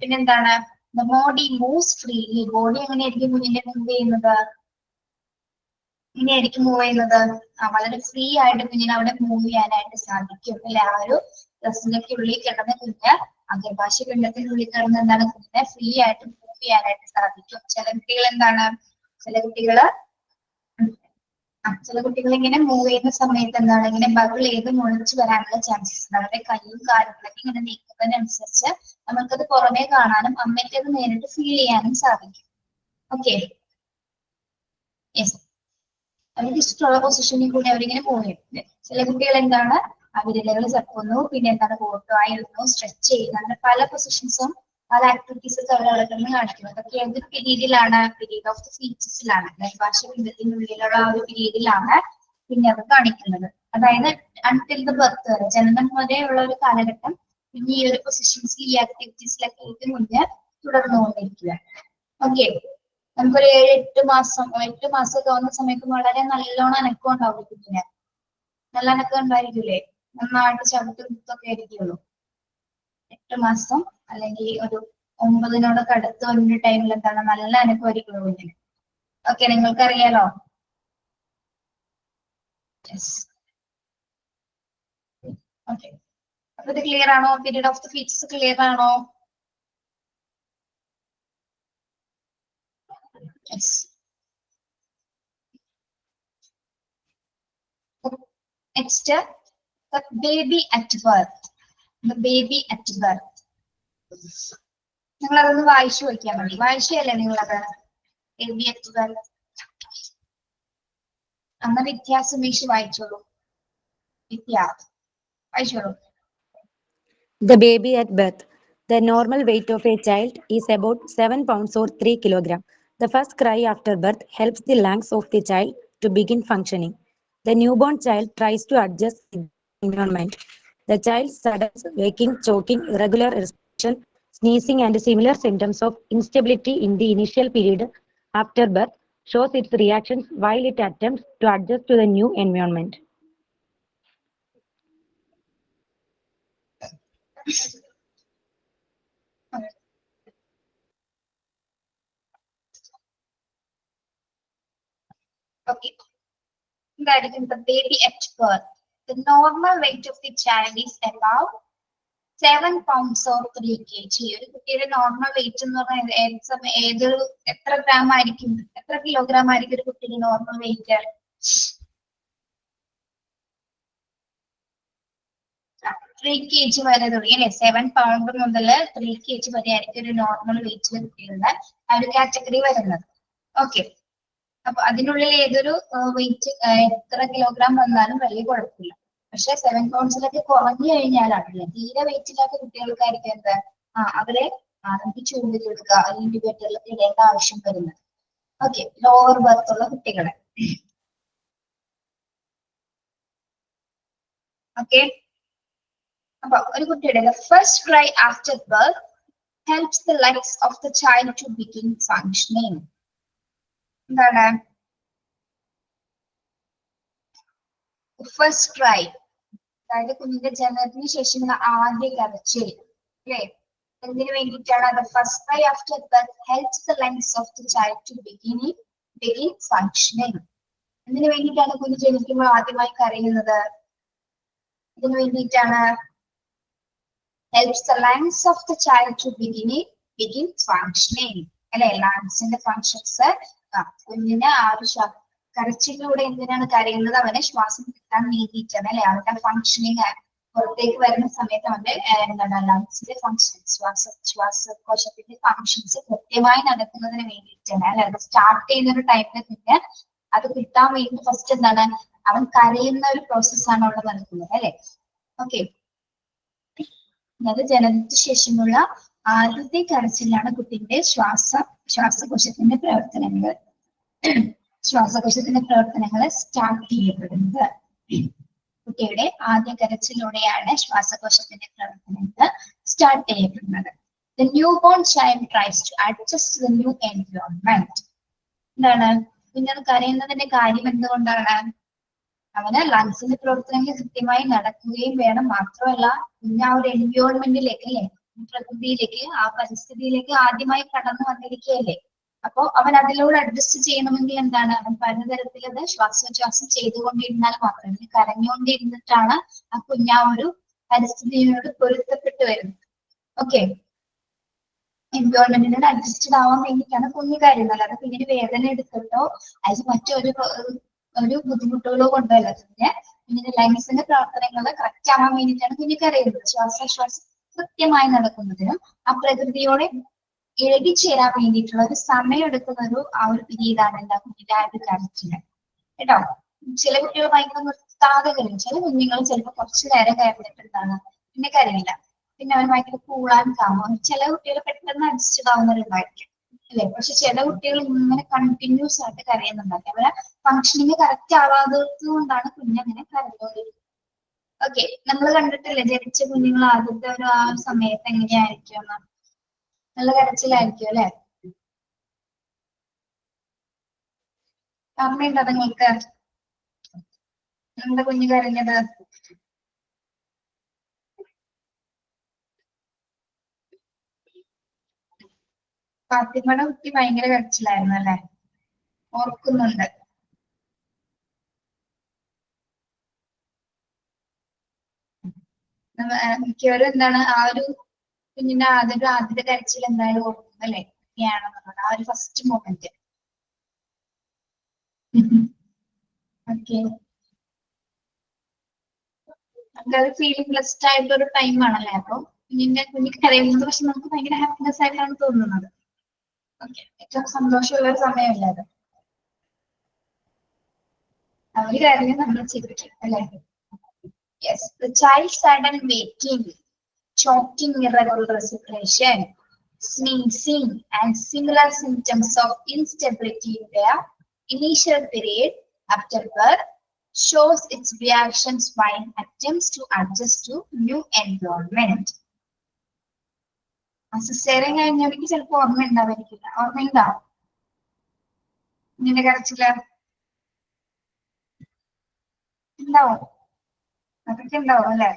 പിന്നെന്താണ്? the body moves freely. Body എങ്ങനെയായിരിക്കും കുഞ്ഞിന്റെ മൂവ് ചെയ്യുന്നത്? ഇങ്ങനെയായിരിക്കും മൂവ് ചെയ്യുന്നത്. വളരെ ഫ്രീ ആയിട്ട് കുഞ്ഞിനെ അവിടെ മൂവ് ചെയ്യാനായിട്ട് സാധിക്കും അല്ലെ? ആ ഒരു ഡ്രസ്സിനൊക്കെ ഉള്ളിൽ കിടന്ന് കുഞ്ഞ് ഗർഭാശയ പിണ്ഡത്തിനുള്ളിൽ കിടന്ന് എന്താണ് കുഞ്ഞിനെ ഫ്രീ ആയിട്ട് മൂവ് ചെയ്യാനായിട്ട് സാധിക്കും. ചില കുട്ടികൾ ഇങ്ങനെ മൂവ് ചെയ്യുന്ന സമയത്ത് എന്താണ് ഇങ്ങനെ ബബിൾ ചെയ്ത് മുളച്ചു വരാനുള്ള ചാൻസസ് ഉണ്ട്. അവരുടെ കൈയും കാലുകളൊക്കെ ഇങ്ങനെ നീക്കുന്നതിനനുസരിച്ച് നമുക്കത് പുറമേ കാണാനും അമ്മയ്ക്ക് അത് നേരിട്ട് ഫീൽ ചെയ്യാനും സാധിക്കും. ഓക്കെ, യെസ്, അവർക്ക് ഇഷ്ടമുള്ള പൊസിഷനിൽ കൂടി അവരിങ്ങനെ മൂവ് ചെയ്യുന്നുണ്ട്. ചില കുട്ടികൾ എന്താണ് വിരലുകൾ ചപ്പുന്നു, പിന്നെ എന്താണ് കോട്ടുവായി ഇടുന്നു, സ്ട്രെച്ച് ചെയ്യുന്നു, അങ്ങനെ പല പൊസിഷൻസും പല ആക്ടിവിറ്റീസ് ഒക്കെ അവർ അവിടെ നിന്ന് കാണിക്കുന്നത്. അതൊക്കെ ഏത് പീരീഡിലാണ്? പീരീഡ് ഓഫ് ദ ഫീച്ചേഴ്സിലാണ്. ഗർഭാശയ പിണ്ഡത്തിനുള്ളിലുള്ള ആ ഒരു പീരീഡിലാണ് പിന്നെ അത് കാണിക്കുന്നത്. അതായത് അൺടിൽ ദ ബർത്ത് വരെ, ജനനം വരെയുള്ള ഒരു കാലഘട്ടം പിന്നെ ഈ ഒരു പൊസിഷൻസ് ഈ ആക്ടിവിറ്റീസിലൊക്കെ മുന്നേ തുടർന്നുകൊണ്ടിരിക്കുക. ഓക്കെ, നമുക്കൊരു 8 മാസമൊക്കെ ആവുന്ന സമയത്ത് വളരെ നല്ലോണം അനക്കം ഉണ്ടാവും കുഞ്ഞിന്. നല്ല അനക്കം ഉണ്ടായിരിക്കില്ലേ? നന്നായിട്ട് ചവിട്ടുത്തൊക്കെ ആയിരിക്കുള്ളൂ. 8 മാസം അല്ലെങ്കിൽ ഒരു 9 അടുത്ത് വരുന്ന ടൈമിൽ എന്താണ് നല്ല അനക്കമായിരിക്കുള്ളൂ കുഞ്ഞിന്. ഓക്കെ, നിങ്ങൾക്കറിയാലോ? ഓക്കെ, അപ്പൊ ഇത് ക്ലിയർ ആണോ? Period of the features clear ആണോ? Next, the baby at birth. The baby at birth. നിങ്ങൾ അതൊന്ന് വായിച്ചു നോക്കിയാൽ മതി. വായിച്ചല്ലേ നിങ്ങളത്? Baby at birth. അന്ന് വ്യത്യാസം വായിച്ചോളൂ. വായിച്ചോളൂ. The baby at birth. The normal weight of a child is about 7 pounds or 3 kilograms. The first cry after birth helps the lungs of the child to begin functioning. The newborn child tries to adjust to the environment. The child's sudden waking, choking, irregular respiration, sneezing, and similar symptoms of instability in the initial period after birth shows its reactions while it attempts to adjust to the new environment. Okay. That is the baby at birth. The normal weight of the child is about 7 pounds or 3 kg. ഒരു കുട്ടിയുടെ normal weight എന്ന് പറഞ്ഞാൽ എത്ര gram ആയിരിക്കും, എത്ര kilogram ആയിരിക്കും ഒരു കുട്ടിയുടെ നോർമൽ വെയിറ്റ്? 3 kg വരെ തുടങ്ങി അല്ലെ? 7 പൗണ്ട് മുതൽ 3 kg വരെ ആയിരിക്കും ഒരു നോർമൽ വെയിറ്റിലെ കുട്ടികളുടെ ആ ഒരു കാറ്റഗറി വരുന്നത്. ഓക്കെ. അപ്പൊ അതിനുള്ളിൽ ഏതൊരു വെയിറ്റ് എത്ര കിലോഗ്രാം വന്നാലും വലിയ കുഴപ്പമില്ല. പക്ഷെ 7 പൗണ്ട്സിലൊക്കെ കുറഞ്ഞു കഴിഞ്ഞാലാണ് തീരെ വെയിറ്റ് ഇല്ലാത്ത കുട്ടികൾക്കായിരിക്കും എന്ത് അവരെ നമുക്ക് ചൂട് കൊടുക്കുക, ഇൻക്യുബേറ്ററിലൊക്കെ ഇടേണ്ട ആവശ്യം വരുന്നത്. ഓക്കെ. ലോവർ ബർത്ത് ഉള്ള കുട്ടികളെ. ഓക്കെ. അപ്പൊ ഒരു കുട്ടിയുടെ first cry after birth helps the lungs of the child to begin functioning. എന്താണ് ഫസ്റ്റ് ക്രൈ? അതായത് കുഞ്ഞിന്റെ ജനനത്തിന് ശേഷമുള്ള ആദ്യ കരച്ചിൽ അല്ലേ? എന്തിനു വേണ്ടിയിട്ടാണ്? The first cry after birth helps the lungs of the child to begin functioning. എന്തിനു വേണ്ടിയിട്ടാണ് കുഞ്ഞ് ജനിക്കുമ്പോൾ ആദ്യമായി കരയുന്നത്? ഇതിനു വേണ്ടിയിട്ടാണ്. helps the lungs of the child to begin functioning. അല്ലെ? ലങ്സിന്റെ ഫങ്ഷൻസ് കുഞ്ഞിന് ആ ഒരു കരച്ചിലൂടെ എന്തിനാണ് കരയുന്നത്? അവന് ശ്വാസം കിട്ടാൻ വേണ്ടിയിട്ടാണ് അല്ലെ? അവന്റെ ഫങ്ഷനിങ് പുറത്തേക്ക് വരുന്ന സമയത്ത് അവന്റെ എന്താണ് ലങ്സിന്റെ ഫങ്ഷൻസ്, ശ്വാസകോശത്തിന്റെ ഫങ്ഷൻസ് കൃത്യമായി നടക്കുന്നതിന് വേണ്ടിയിട്ടാണ് അല്ലെ? അത് സ്റ്റാർട്ട് ചെയ്യുന്ന ഒരു ടൈമിൽ പിന്നെ അത് കിട്ടാൻ വേണ്ടി ഫസ്റ്റ് എന്താണ് അവൻ കരയുന്ന ഒരു പ്രോസസ്സാണ് അവിടെ നടക്കുന്നത് അല്ലെ? ഓക്കെ. അതായത് ജനനത്തിന് ശേഷമുള്ള ആദ്യത്തെ കരച്ചിലാണ് കുട്ടിയുടെ ശ്വാസകോശത്തിന്റെ പ്രവർത്തനങ്ങൾ സ്റ്റാർട്ട് ചെയ്യപ്പെടുന്നത്. കുട്ടിയുടെ ആദ്യ കരച്ചിലൂടെയാണ് ശ്വാസകോശത്തിന്റെ പ്രവർത്തനങ്ങൾ സ്റ്റാർട്ട് ചെയ്യപ്പെടുന്നത്. The newborn child tries to adjust to the new environment. എന്താണ് കുഞ്ഞത് കരയുന്നതിന്റെ കാര്യം എന്തുകൊണ്ടാണ്? അവന് ലങ്സിന്റെ പ്രവർത്തനങ്ങൾ കൃത്യമായി നടക്കുകയും വേണം. മാത്രമല്ല കുഞ്ഞ് ആ ഒരു എൻവയോൺമെന്റിലേക്ക് അല്ലെ, പ്രകൃതിയിലേക്ക്, ആ പരിസ്ഥിതിയിലേക്ക് ആദ്യമായി കടന്നു വന്നിരിക്കുകയല്ലേ. അപ്പോ അവൻ അതിലൂടെ അഡ്ജസ്റ്റ് ചെയ്യണമെങ്കിൽ എന്താണ് അവൻ പലതരത്തിലത് ശ്വാസോച്ഛ്വാസം ചെയ്തുകൊണ്ടിരുന്നാൽ മാത്രമേ, കരഞ്ഞുകൊണ്ടിരുന്നിട്ടാണ് ആ കുഞ്ഞ് ആ ഒരു പരിസ്ഥിതിയോട് പൊരുത്തപ്പെട്ട് വരുന്നത്. ഓക്കെ. എൻവയോൺമെന്റിനോട് അഡ്ജസ്റ്റഡ് ആവാൻ വേണ്ടിയിട്ടാണ് കുഞ്ഞ് കരയുന്നത്. അത് കുഞ്ഞിന് വേദന എടുത്തിട്ടോ അതിൽ മറ്റൊരു ബുദ്ധിമുട്ടുകളോ കൊണ്ടല്ല. കുഞ്ഞിന്റെ ലങ്സിന്റെ പ്രവർത്തനങ്ങൾ കറക്റ്റ് ആവാൻ വേണ്ടിയിട്ടാണ് കുഞ്ഞ് കരയുന്നത്. ശ്വാസോച്ഛ്വാസം കൃത്യമായി നടക്കുന്നതിനും ആ പ്രകൃതിയോടെ ഇഴകിച്ചേരാൻ വേണ്ടിയിട്ടുള്ള ഒരു സമയം എടുക്കുന്ന ആ ഒരു പീരീഡാണ് എന്താ കുഞ്ഞിന്റെ ആ ഒരു കരച്ചില് കേട്ടോ. ചില കുട്ടികൾ ഭയങ്കര നിർത്താതെ കരയും. ചില കുഞ്ഞുങ്ങൾ ചിലപ്പോൾ കുറച്ചു നേരം കരഞ്ഞിട്ട് എന്താണ് പിന്നെ കരയില്ല, പിന്നെ അവർ ഭയങ്കര കൂളാൻ കാണും. ചില കുട്ടികൾ പെട്ടെന്ന് അഡ്ജസ്റ്റഡ് ആവുന്നവരുണ്ടായിരിക്കും അല്ലെ. പക്ഷെ ചില കുട്ടികൾ ഇങ്ങനെ കണ്ടിന്യൂസ് ആയിട്ട് കരയുന്നുണ്ടായിരിക്കും. അവരെ ഫങ്ഷനിങ് കറക്റ്റ് ആവാത്തത് കൊണ്ടാണ് കുഞ്ഞങ്ങനെ കരഞ്ഞുകൊണ്ടിരിക്കുന്നത്. ഓക്കെ. നമ്മൾ കണ്ടിട്ടില്ലേ ജനിച്ച കുഞ്ഞുങ്ങൾ ആദ്യത്തെ ആ സമയത്ത് എങ്ങനെയായിരിക്കും? നല്ല കരച്ചിലായിരിക്കും അല്ലെ. ഓർമ്മയുണ്ടോ നിങ്ങൾക്ക് നമ്മുടെ കുഞ്ഞ് കരഞ്ഞത്? ഫാത്തിമയുടെ കുട്ടി ഭയങ്കര കരച്ചിലായിരുന്നു അല്ലെ, ഓർക്കുന്നുണ്ട്. മിക്കവരും എന്താണ് ആ ഒരു കുഞ്ഞിന്റെ ആദ്യത്തെ കരച്ചിൽ എന്തായാലും ഓർക്കും അല്ലെ, ആണെന്നുള്ളത് ആ ഒരു ഫസ്റ്റ് മൊമെന്റ്. ഓക്കെ. നമുക്കത് ഫീലിംഗ് ബ്ലെസ്ഡ് ആയിട്ടുള്ള ഒരു ടൈം ആണല്ലേ. അപ്പൊ കുഞ്ഞ് കരയുന്നത് പക്ഷെ നമുക്ക് ഭയങ്കര ഹാപ്പിനെസ് ആയിട്ടാണ് തോന്നുന്നത്. ഓക്കെ. ഏറ്റവും സന്തോഷമുള്ള ഒരു സമയമല്ലേ അത്. അവര് കരഞ്ഞ് നമ്മൾ ചിരിക്കും അല്ലെ. Yes, the child sudden waking, choking, irregular respiration, sneezing, and similar symptoms of instability in their initial period after birth shows its reactions by attempts to adjust to new environment. Caesarean കഴിഞ്ഞവർക്ക് ചിലപ്പോൾ ഓർമ്മ ഉണ്ടാവായിരിക്കില്ല. ഓർമ്മയുണ്ടോ ഇങ്ങനെ കരച്ചില്ല? ഉണ്ടാവും, അതൊക്കെ ഉണ്ടാവും അല്ലെ.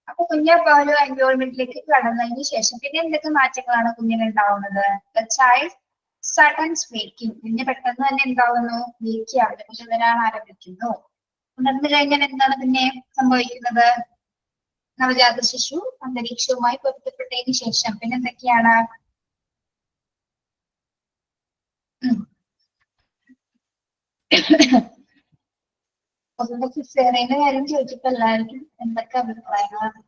അപ്പൊ കുഞ്ഞ് ഒരു എൻവയോൺമെന്റിലേക്ക് കടന്നതിന് ശേഷം പിന്നെ എന്തൊക്കെ മാറ്റങ്ങളാണ് കുഞ്ഞിന് ഉണ്ടാവുന്നത്? ചൈൽഡ് സഡൻസ് വേക്കിംഗ്, കുഞ്ഞ് പെട്ടെന്ന് തന്നെ എന്താവുന്നു? വേക്കിയാവുന്നു, കുഞ്ഞ് വരാൻ ആരംഭിക്കുന്നു. ഉണർന്നു കഴിഞ്ഞാൽ എന്താണ് പിന്നെ സംഭവിക്കുന്നത്? നവജാത ശിശു അന്തരീക്ഷവുമായി പൊരുത്തപ്പെട്ടതിന് ശേഷം പിന്നെ എന്തൊക്കെയാണ്? പൊതുവെ സിസേറിയന്റെ കാര്യം ചോദിച്ചപ്പോ എല്ലാവർക്കും എന്തൊക്കെ അഭിപ്രായങ്ങളാണ്?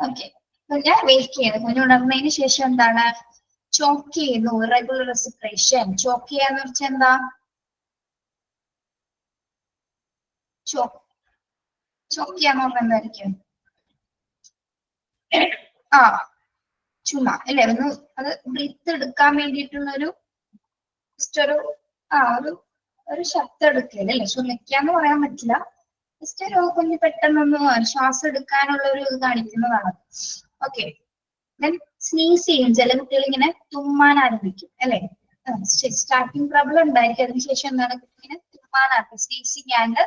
ഓക്കെ, കുഞ്ഞ് വെയിറ്റ് ചെയ്യുന്നു. കുഞ്ഞ് ഉണർന്നതിന് ശേഷം എന്താണ്? ചോക്ക് ചെയ്യുന്നു, റെഗുലർ റെസ്പിറേഷൻ. ചോക്ക് ചെയ്യാന്ന് വെച്ചാൽ എന്താ? ചോക്ക് ചെയ്യാന്ന് പറഞ്ഞാൽ എന്തായിരിക്കും? ആ, ചുമ അല്ലെ? ഒന്ന് അത് ബ്രീത്ത് എടുക്കാൻ വേണ്ടിയിട്ടുള്ള ഒരു ജസ്റ്റ് ഒരു ശബ്ദം എടുക്കല് അല്ലെ? ചുമയ്ക്കാന്ന് പറയാൻ പറ്റില്ല, ജസ്റ്റ് ഒരു കുഞ്ഞ് പെട്ടെന്നൊന്ന് ശ്വാസം എടുക്കാനുള്ള ഒരു ഇത് കാണിക്കുന്നതാണ്. ഓക്കെ, സ്നീസ് ചെയ്യും. ചില കുട്ടികൾ ഇങ്ങനെ തുമ്മാൻ ആരംഭിക്കും അല്ലെ? സ്റ്റാർട്ടിങ് പ്രോബ്ലം ഉണ്ടായിരിക്കും, അതിനുശേഷം എന്താണ് ഇങ്ങനെ തുമ്മാൻ ആരംഭിക്കും, സ്നീസിങ്. ആൻഡ്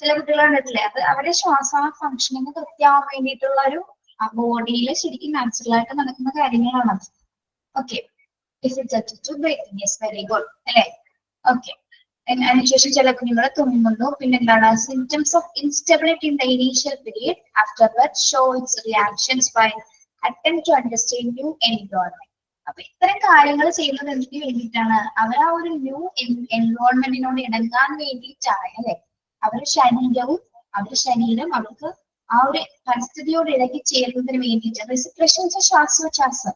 ചില കുട്ടികൾ കണ്ടിട്ടില്ലേ, അത് അവരുടെ ശ്വാസ ഫങ്ഷനിങ് കൃത്യമാവാൻ വേണ്ടിയിട്ടുള്ള ഒരു ബോഡിയിൽ ശരിക്കും നാച്ചുറൽ ആയിട്ട് നടക്കുന്ന കാര്യങ്ങളാണ്. ഓക്കെ, വെരി ഗുഡ് അല്ലെ? ഓക്കെ, അതിനുശേഷം ചില കുഞ്ഞുങ്ങൾ തുമ്മുന്നു. പിന്നെ എന്താണ്? Symptoms of instability in the initial period afterward show its reactions by attempt to understand new environment. അപ്പൊ ഇത്തരം കാര്യങ്ങൾ ചെയ്യുന്നത് എന്തിനു വേണ്ടിയിട്ടാണ്? അവർ ആ ഒരു ന്യൂ എൻവയോൺമെന്റിനോട് ഇണങ്ങാൻ വേണ്ടിയിട്ടാണ് അല്ലെ? അവരുടെ ശരീരം അവർക്ക് ആ ഒരു പരിസ്ഥിതിയോട് ഇടയ്ക്ക് ചേരുന്നതിന് വേണ്ടിയിട്ട്. റെസ്പിറേഷൻ ശ്വാസോച്ഛ്വാസം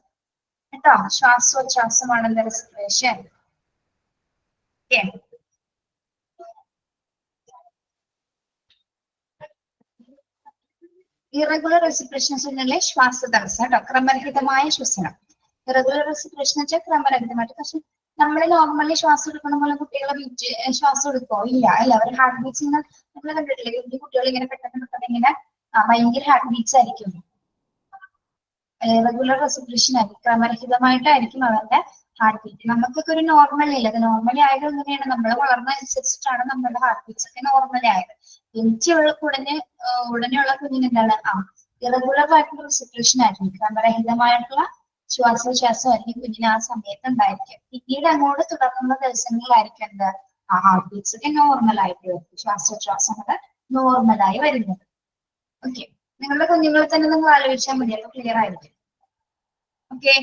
കേട്ടോ, ശ്വാസോച്ഛ്വാസമാണ് എന്താ? റെസ്പിറേഷൻ. ഇറഗുലർ റെസ്പിറേഷൻ വെച്ചാൽ ശ്വാസതടസ്സം കേട്ടോ, ക്രമരഹിതമായ ശ്വസനം. ഇറഗുലർ റെസ്പിറേഷൻ വെച്ചാൽ ക്രമരഹിതമായിട്ട്. പക്ഷെ നമ്മൾ നോർമലി ശ്വാസം എടുക്കുന്ന പോലെ കുട്ടികളെ ശ്വാസം എടുക്കോ? ഇല്ല അല്ല. അവർ ഹാർട്ട് ബീറ്റ്സ് നമ്മൾ കണ്ടിട്ടില്ലേ? വലിയ കുട്ടികൾ ഇങ്ങനെ പെട്ടെന്ന് ഇങ്ങനെ ഭയങ്കര ഹാർട്ട് ബീറ്റ്സ് ആയിരിക്കും. റെഗുലർ റെസ്പിറേഷൻ ആയിരിക്കും, ക്രമരഹിതമായിട്ടായിരിക്കും അവരുടെ ഹാർട്ട് ബീറ്റ്. നമുക്കൊക്കെ ഒരു നോർമലി അല്ല, അത് നോർമലി ആയത് എങ്ങനെയാണ്? നമ്മൾ വളർന്ന അനുസരിച്ചിട്ടാണ് നമ്മുടെ ഹാർട്ട് ബീറ്റ്സ് ഒക്കെ നോർമലി ആയത്. ജനിച്ചുള്ള ഉടനെയുള്ള കുഞ്ഞിന് എന്താണ്? ഇറഗുലർ ആയിട്ടുള്ള റെസ്പിറേഷൻ ആയിരിക്കും, ക്രമരഹിതമായിട്ടുള്ള ശ്വാസോച്ഛ്വാസമായിരിക്കും കുഞ്ഞിന് ആ സമയത്ത് ഉണ്ടായിരിക്കും. പിന്നീട് അങ്ങോട്ട് തുടർന്നുള്ള ദിവസങ്ങളിലായിരിക്കും എന്ത്? ആ ഹാർട്ട് ബീറ്റ്സ് ഒക്കെ നോർമൽ ആയിട്ട് വരും, ശ്വാസോച്ഛ്വാസങ്ങൾ നോർമലായി വരുന്നത്. ഓക്കെ, നിങ്ങളുടെ കുഞ്ഞുങ്ങളെ തന്നെ നിങ്ങൾ ആലോചിച്ചാൽ മതി, അപ്പൊ ക്ലിയർ ആയിരിക്കും. ഓക്കെ,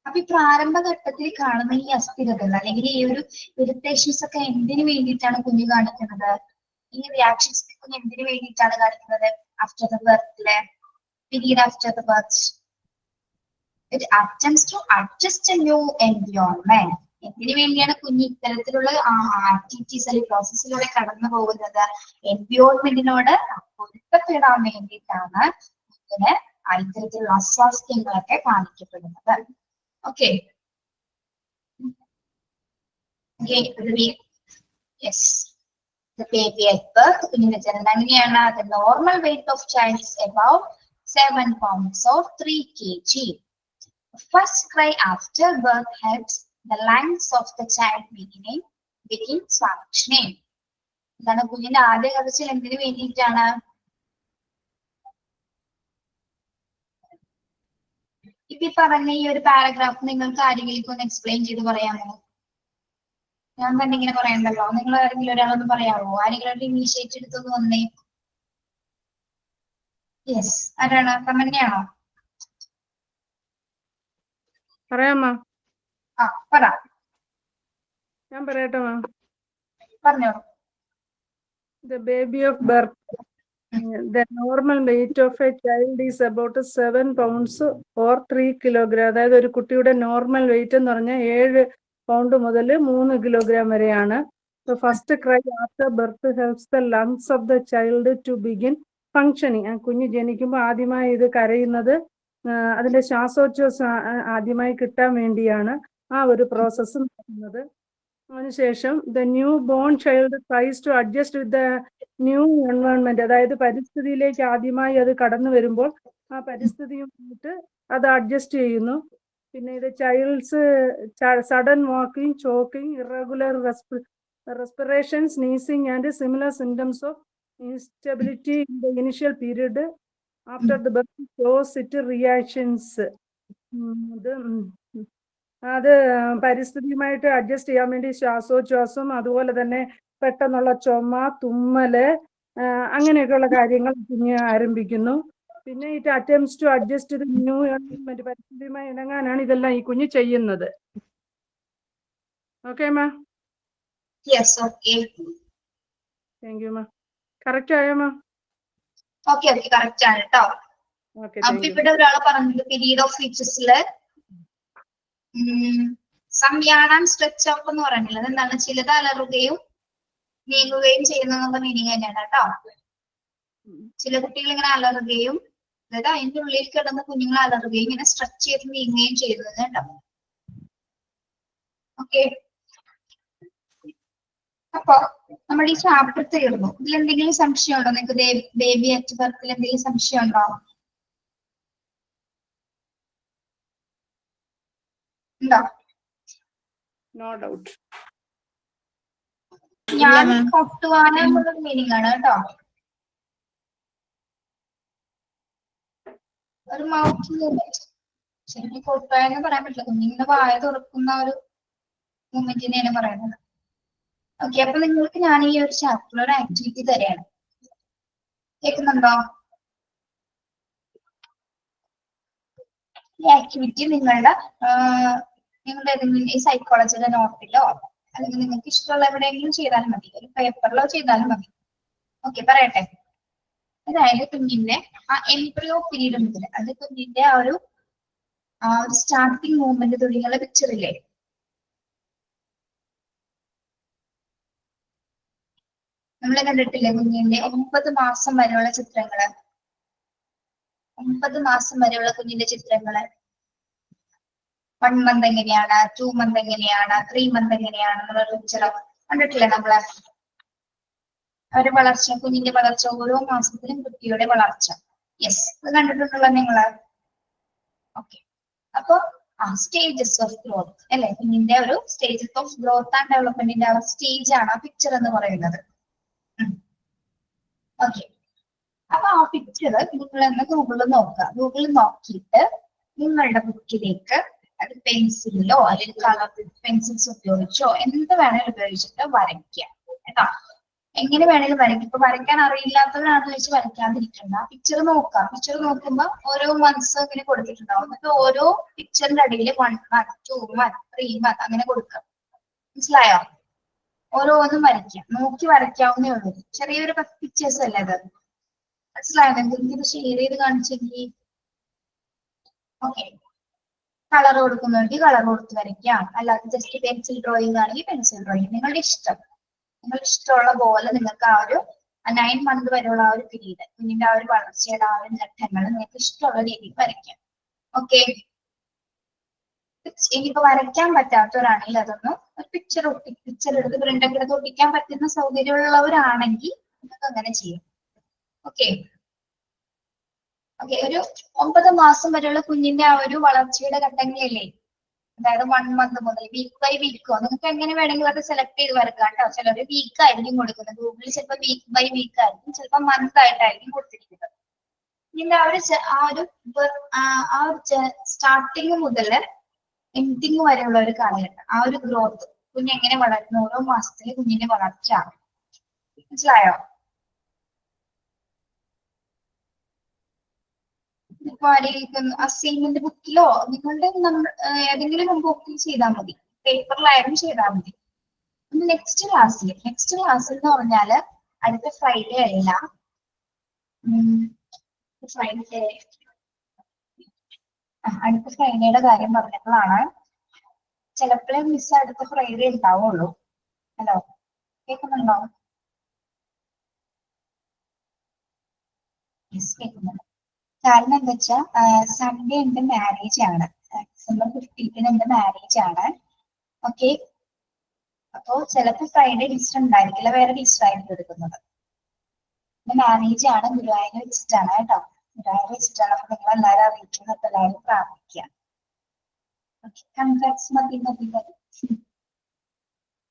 അപ്പൊ ഈ പ്രാരംഭഘട്ടത്തിൽ കാണുന്ന ഈ അസ്ഥിരതകൾ അല്ലെങ്കിൽ ഈ ഒരു ഇറിറ്റേഷൻസ് ഒക്കെ എന്തിനു വേണ്ടിയിട്ടാണ് കുഞ്ഞ് കാണിക്കുന്നത്? ഈ റിയാക്ഷൻസ് കുഞ്ഞ് എന്തിനു വേണ്ടിയിട്ടാണ് കാണിക്കുന്നത്? After the birth, period after the birth, it attempts to adjust a new environment. എന്തിനു വേണ്ടിയാണ് കുഞ്ഞ് ഇത്തരത്തിലുള്ള ആക്ടിവിറ്റീസ് അല്ലെങ്കിൽ പ്രോസസ്സിലൂടെ കടന്നു പോകുന്നത്? എൻവയോൺമെന്റിനോട് പൊരുത്തപ്പെടാൻ വേണ്ടിയിട്ടാണ് കുഞ്ഞിന് ഇത്തരത്തിലുള്ള അസ്വാസ്ഥ്യങ്ങളൊക്കെ കാണിക്കപ്പെടുന്നത്. Okay, yes, the baby at birth, കുഞ്ഞിന്റെ ജനനം എങ്ങനെയാണ്? The normal weight of child is about 7 pounds or 3 kg. First cry after birth helps the lungs of the child begin functioning. എന്താണ്? കുഞ്ഞിന്റെ ആദ്യ കരച്ചിൽ എന്തിനു വേണ്ടിയിട്ടാണ്? ഇപ്പൊ പറഞ്ഞ ഈ ഒരു പാരഗ്രാഫ് നിങ്ങൾക്ക് ആരെങ്കിലും ഒന്ന് എക്സ്പ്ലെയിൻ ചെയ്ത് പറയാമോ? ഞാൻ തന്നെ ഇങ്ങനെ പറയണ്ടല്ലോ, നിങ്ങൾ ആരെങ്കിലും ഒരാളൊന്ന് പറയാമോ? ആരെങ്കിലും ഒരു ഇനീഷ്യേറ്റ് എടുത്തൊന്ന് വന്നേ. യെസ്, ആരാണ്? തമന്നയാണോ? പറയാമോ? പറ. ഞാൻ പറയട്ടെ മാം? പറഞ്ഞോളൂ. The baby of birth, the normal weight of a child is about 7 pounds or 3 kilogram. അതായത് ഒരു കുട്ടിയുടെ നോർമൽ വെയിറ്റ് എന്ന് പറഞ്ഞാൽ 7 പൗണ്ട് മുതൽ 3 കിലോഗ്രാം വരെയാണ്. So first cry after birth helps the lungs of the child to begin functioning. ആ കുഞ്ഞ് ജനിക്കുമ്പോൾ ആദ്യമായി ഇത് കരയുന്നത് അതിന്റെ ശ്വാസോച്ഛ്വാസം ആദ്യമായി കിട്ടാൻ വേണ്ടിയാണ് ആ ഒരു പ്രോസസ്സ് നടക്കുന്നത്. അതിനുശേഷം the new born child tries to adjust with the new environment. അതായത് പരിസ്ഥിതിയിലേക്ക് ആദ്യമായി അത് കടന്നു വരുമ്പോൾ ആ പരിസ്ഥിതിയുമായിട്ട് അത് അഡ്ജസ്റ്റ് ചെയ്യുന്നു. പിന്നെ ഇത് child's sudden walking, choking, irregular respiration, sneezing, and similar symptoms of instability in the initial period after the birth shows it reactions. അത് പരിസ്ഥിതിയുമായിട്ട് അഡ്ജസ്റ്റ് ചെയ്യാൻ വേണ്ടി ശ്വാസോച്ഛ്വാസം, അതുപോലെ തന്നെ പെട്ടെന്നുള്ള ചുമ, തുമ്മല്, അങ്ങനെയൊക്കെയുള്ള കാര്യങ്ങൾ കുഞ്ഞ് ആരംഭിക്കുന്നു. പിന്നെ it attempts to adjust the new environment, പരിസ്ഥിതിയുമായി ഇണങ്ങാനാണ് ഇതെല്ലാം ഈ കുഞ്ഞ് ചെയ്യുന്നത്. Okay ma'am? Yes, okay. Thank you ma'am. Correct ആയോ മാ? ഓക്കെ ഓക്കെ, കറക്റ്റ് ആണ് കേട്ടോ. ഓക്കെ, അപ്പൊ ഇവിടെ ഒരാള് പറഞ്ഞത് പീരീഡ് ഓഫ് ഫീച്ചേഴ്സില് സംയാനം സ്ട്രെച്ച് ഓഫ് എന്ന് പറയുന്നില്ല. അതെന്താണ്? ചിലത് അലറുകയും നീങ്ങുകയും ചെയ്യുന്ന മീനിങ് തന്നെയാണ് കേട്ടോ. ചില കുട്ടികൾ ഇങ്ങനെ അലറുകയും, അതായത് അതിന്റെ ഉള്ളിൽ കിടന്ന കുഞ്ഞുങ്ങൾ അലറുകയും ഇങ്ങനെ സ്ട്രെച്ച് ചെയ്ത് നീങ്ങുകയും ചെയ്യുന്നത് കേട്ടോ. ഓക്കെ, അപ്പൊ നമ്മുടെ ഈ ചാപ്റ്റർ തീർന്നു. ഇതിലെന്തെങ്കിലും സംശയം ഉണ്ടോ നിങ്ങൾക്ക്? ബേബി അറ്റ് ബർത്തിൽ എന്തെങ്കിലും സംശയം ഉണ്ടോ? ഉണ്ടോ? No doubt. ഞാൻ കൊട്ടുവാന എന്നുള്ളൊരു മീനിങ് ആണ് കേട്ടോ. ഒരു മൗത്ത് മൂവ്മെന്റ്. ശരിക്കും കൊട്ടുവായെന്ന് പറയാൻ പറ്റില്ല, കുഞ്ഞിങ്ങനെ വായ തുറക്കുന്ന ഒരു മൂവ്മെന്റിനെയാണ് പറയുന്നത്. ഓക്കെ, അപ്പൊ നിങ്ങൾക്ക് ഞാൻ ഈ ഒരു ചാപ്റ്ററിൽ ഒരു ആക്ടിവിറ്റി തരാണ്. കേൾക്കുന്നുണ്ടോ? ഈ ആക്ടിവിറ്റി നിങ്ങളുടെ ഏതെങ്കിലും ഈ സൈക്കോളജിയുടെ നോട്ടിലോ അല്ലെങ്കിൽ നിങ്ങൾക്ക് ഇഷ്ടമുള്ള എവിടെയെങ്കിലും ചെയ്താലും മതി, ഒരു പേപ്പറിലോ ചെയ്താലും മതി. ഓക്കെ, പറയട്ടെ. അതായത് കുഞ്ഞിന്റെ ആ എംബ്രിയോ പീരീഡ് മുതൽ, അത് കുഞ്ഞിന്റെ ആ ഒരു സ്റ്റാർട്ടിങ് മൂവ്മെന്റ് തുടങ്ങിയുള്ള പിക്ചർ ഇല്ലേ? നമ്മൾ കണ്ടിട്ടില്ലേ കുഞ്ഞിന്റെ 9 മാസം വരെയുള്ള ചിത്രങ്ങള്? 9 മാസം വരെയുള്ള കുഞ്ഞിന്റെ ചിത്രങ്ങള് 1 മന്ത് എങ്ങനെയാണ്, 2 മന്ത് എങ്ങനെയാണ്, 3 മന്ത് എങ്ങനെയാണ് എന്നുള്ള പിക്ചർ കണ്ടിട്ടില്ലേ നമ്മള്? അവരുടെ വളർച്ച, കുഞ്ഞിന്റെ വളർച്ച, ഓരോ മാസത്തിലും കുട്ടിയുടെ വളർച്ച. യെസ്, ഇത് കണ്ടിട്ടുണ്ടല്ലോ നിങ്ങള്? ഓക്കെ, അപ്പൊ സ്റ്റേജസ് ഓഫ് ഗ്രോത്ത് അല്ലെ? കുഞ്ഞിന്റെ ഒരു സ്റ്റേജസ് ഓഫ് ഗ്രോത്ത് ആൻഡ് ഡെവലപ്മെന്റിന്റെ ആ സ്റ്റേജ് ആണ് ആ പിക്ചർ എന്ന് പറയുന്നത്. ഓക്കെ, അപ്പൊ ആ പിക്ചർ നിങ്ങളെന്ന് ഗൂഗിളിൽ നോക്കുക. ഗൂഗിളിൽ നോക്കിയിട്ട് നിങ്ങളുടെ ബുക്കിലേക്ക് അത് പെൻസിലോ അല്ലെങ്കിൽ കളർ പെൻസിൽസ് ഉപയോഗിച്ചോ എന്ത് വേണേലും ഉപയോഗിച്ചിട്ട് വരയ്ക്കുക കേട്ടോ. എങ്ങനെ വേണേലും വരയ്ക്കും. ഇപ്പൊ വരയ്ക്കാൻ അറിയില്ലാത്തവരാണെന്ന് വെച്ച് വരയ്ക്കാതിരിക്കണ്ട. പിക്ചർ നോക്കാം. പിക്ചർ നോക്കുമ്പോ ഓരോ മന്ത്സ് ഇങ്ങനെ കൊടുത്തിട്ടുണ്ടാവും. എന്നിട്ട് ഓരോ പിക്ചറിന്റെ അടിയിൽ 1 month, 2 month, 3 month അങ്ങനെ കൊടുക്കാം. മനസ്സിലായോ? ഓരോന്നും വരയ്ക്കാം. നോക്കി വരയ്ക്കാവുന്നേ ഉള്ളൂ. ചെറിയൊരു പിക്ചേഴ്സ് അല്ലേ അത്? മനസ്സിലായോ? നിങ്ങൾക്ക് ഇത് ഷെയർ ചെയ്ത് കാണിച്ചെങ്കിൽ. ഓക്കെ, കളർ കൊടുക്കുന്നുണ്ടെങ്കിൽ കളർ കൊടുത്ത് വരയ്ക്കാം. അല്ലാതെ ജസ്റ്റ് പെൻസിൽ ഡ്രോയിങ് ആണെങ്കിൽ പെൻസിൽ ഡ്രോയിങ്. നിങ്ങളുടെ ഇഷ്ടം, നിങ്ങൾ ഇഷ്ടമുള്ള പോലെ നിങ്ങൾക്ക് ആ ഒരു 9 മന്ത് വരെയുള്ള ആ ഒരു പീരീഡ്, കുഞ്ഞിന്റെ ആ ഒരു വളർച്ചയുടെ ആ ഒരു ഘട്ടങ്ങൾ നിങ്ങൾക്ക് ഇഷ്ടമുള്ള രീതിയിൽ വരയ്ക്കാം. ഓക്കെ, ഇനിയിപ്പോ വരയ്ക്കാൻ പറ്റാത്തവരാണെങ്കിൽ അതൊന്ന് ഒരു പിക്ചർ എടുത്ത് പ്രിന്റൊക്കെ എടുത്ത് ഒട്ടിക്കാൻ പറ്റുന്ന സൗകര്യമുള്ളവരാണെങ്കിൽ നിങ്ങൾക്ക് അങ്ങനെ ചെയ്യാം. ഓക്കെ ഓക്കെ, ഒരു 9 മാസം വരെയുള്ള കുഞ്ഞിന്റെ ആ ഒരു വളർച്ചയുടെ ഘട്ടങ്ങളിലല്ലേ, അതായത് 1 മന്ത് മുതൽ വീക്ക് ബൈ വീക്കോ നിങ്ങൾക്ക് എങ്ങനെ വേണമെങ്കിലും അത് സെലക്ട് ചെയ്ത് വരക്കാം കേട്ടോ. ചിലർ വീക്ക് ആയിരിക്കും കൊടുക്കുന്നത്. ഗൂഗിളിൽ ചിലപ്പോൾ വീക്ക് ബൈ വീക്ക് ആയിരിക്കും, ചിലപ്പോൾ മന്ത് ആയിട്ടായിരിക്കും കൊടുത്തിരിക്കുന്നത്. ഇതിന്റെ ആ ഒരു സ്റ്റാർട്ടിങ് മുതൽ എൻഡിങ് വരെയുള്ള ഒരു കാലഘട്ടം, ആ ഒരു ഗ്രോത്ത്, കുഞ്ഞ് എങ്ങനെ വളരുന്നു, ഓരോ മാസത്തിലെ കുഞ്ഞിന്റെ വളർച്ച. മനസ്സിലായോ? ഇപ്പൊ അസൈൻമെന്റ് ബുക്കിലോ നിങ്ങളുടെ ഏതെങ്കിലും ബുക്കിൽ ചെയ്താൽ മതി, പേപ്പറിലായാലും ചെയ്താൽ മതി. നെക്സ്റ്റ് ക്ലാസ്സിൽ എന്ന് പറഞ്ഞാല് അടുത്ത ഫ്രൈഡേ അല്ല, അടുത്ത ഫ്രൈഡേയുടെ കാര്യം പറഞ്ഞപ്പോഴാണ്. ചിലപ്പോഴേ മിസ് അടുത്ത ഫ്രൈഡേ ഉണ്ടാവുള്ളൂ. ഹലോ, കേൾക്കുന്നുണ്ടോ? യെസ്, കേൾക്കുന്നുണ്ടോ? കാരണം എന്താ വെച്ചാൽ സൺഡേ എന്റെ മാരേജ് ആണ്, December 15 എന്റെ മാരേജ് ആണ്. ഓക്കെ, അപ്പോ ചിലപ്പോൾ ഫ്രൈഡേ ടീച്ചർ ഉണ്ടായിരിക്കില്ല, വേറെ ടീച്ചർ ആയിരിക്കും എടുക്കുന്നത്. എന്റെ മാരേജ് ആണ്, ഗുരുവായൂർ വെച്ചിട്ടാണ് കേട്ടോ. ഗുരുവായൂർ വെച്ചിട്ടാണ്. അപ്പൊ നിങ്ങൾ എല്ലാവരും അറിയിക്കുന്നത് എല്ലാവരും പ്രാർത്ഥിക്കുക. Okay, congrats, Mati.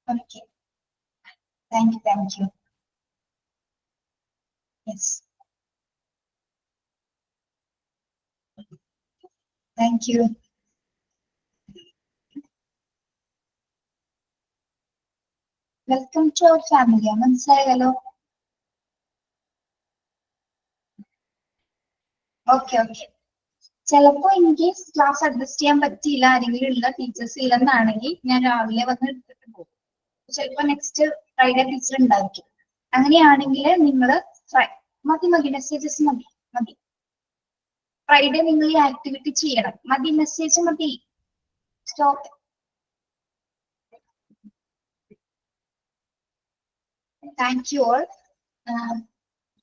Okay, thank you. Yes. Thank you. Welcome to our family. മനസ്സിലായല്ലോ. ഓക്കെ. ചിലപ്പോ ഇൻ കേസ് ക്ലാസ് അഡ്ജസ്റ്റ് ചെയ്യാൻ പറ്റിയില്ല, ആരെങ്കിലും ഉള്ള ടീച്ചേഴ്സ് ഇല്ലെന്നാണെങ്കിൽ ഞാൻ രാവിലെ വന്ന് എടുത്തിട്ട് പോകും. ചിലപ്പോ നെക്സ്റ്റ് ഫ്രൈഡേ ടീച്ചർ ഉണ്ടായിരിക്കും. അങ്ങനെയാണെങ്കിൽ നിങ്ങൾ മതി മെസ്സേജസ് മതി. ഫ്രൈഡേ നിങ്ങൾ ഈ ആക്ടിവിറ്റി ചെയ്യണം. മതി മെസ്സേജ് മതി. സ്റ്റോപ്പ്. Thank you all.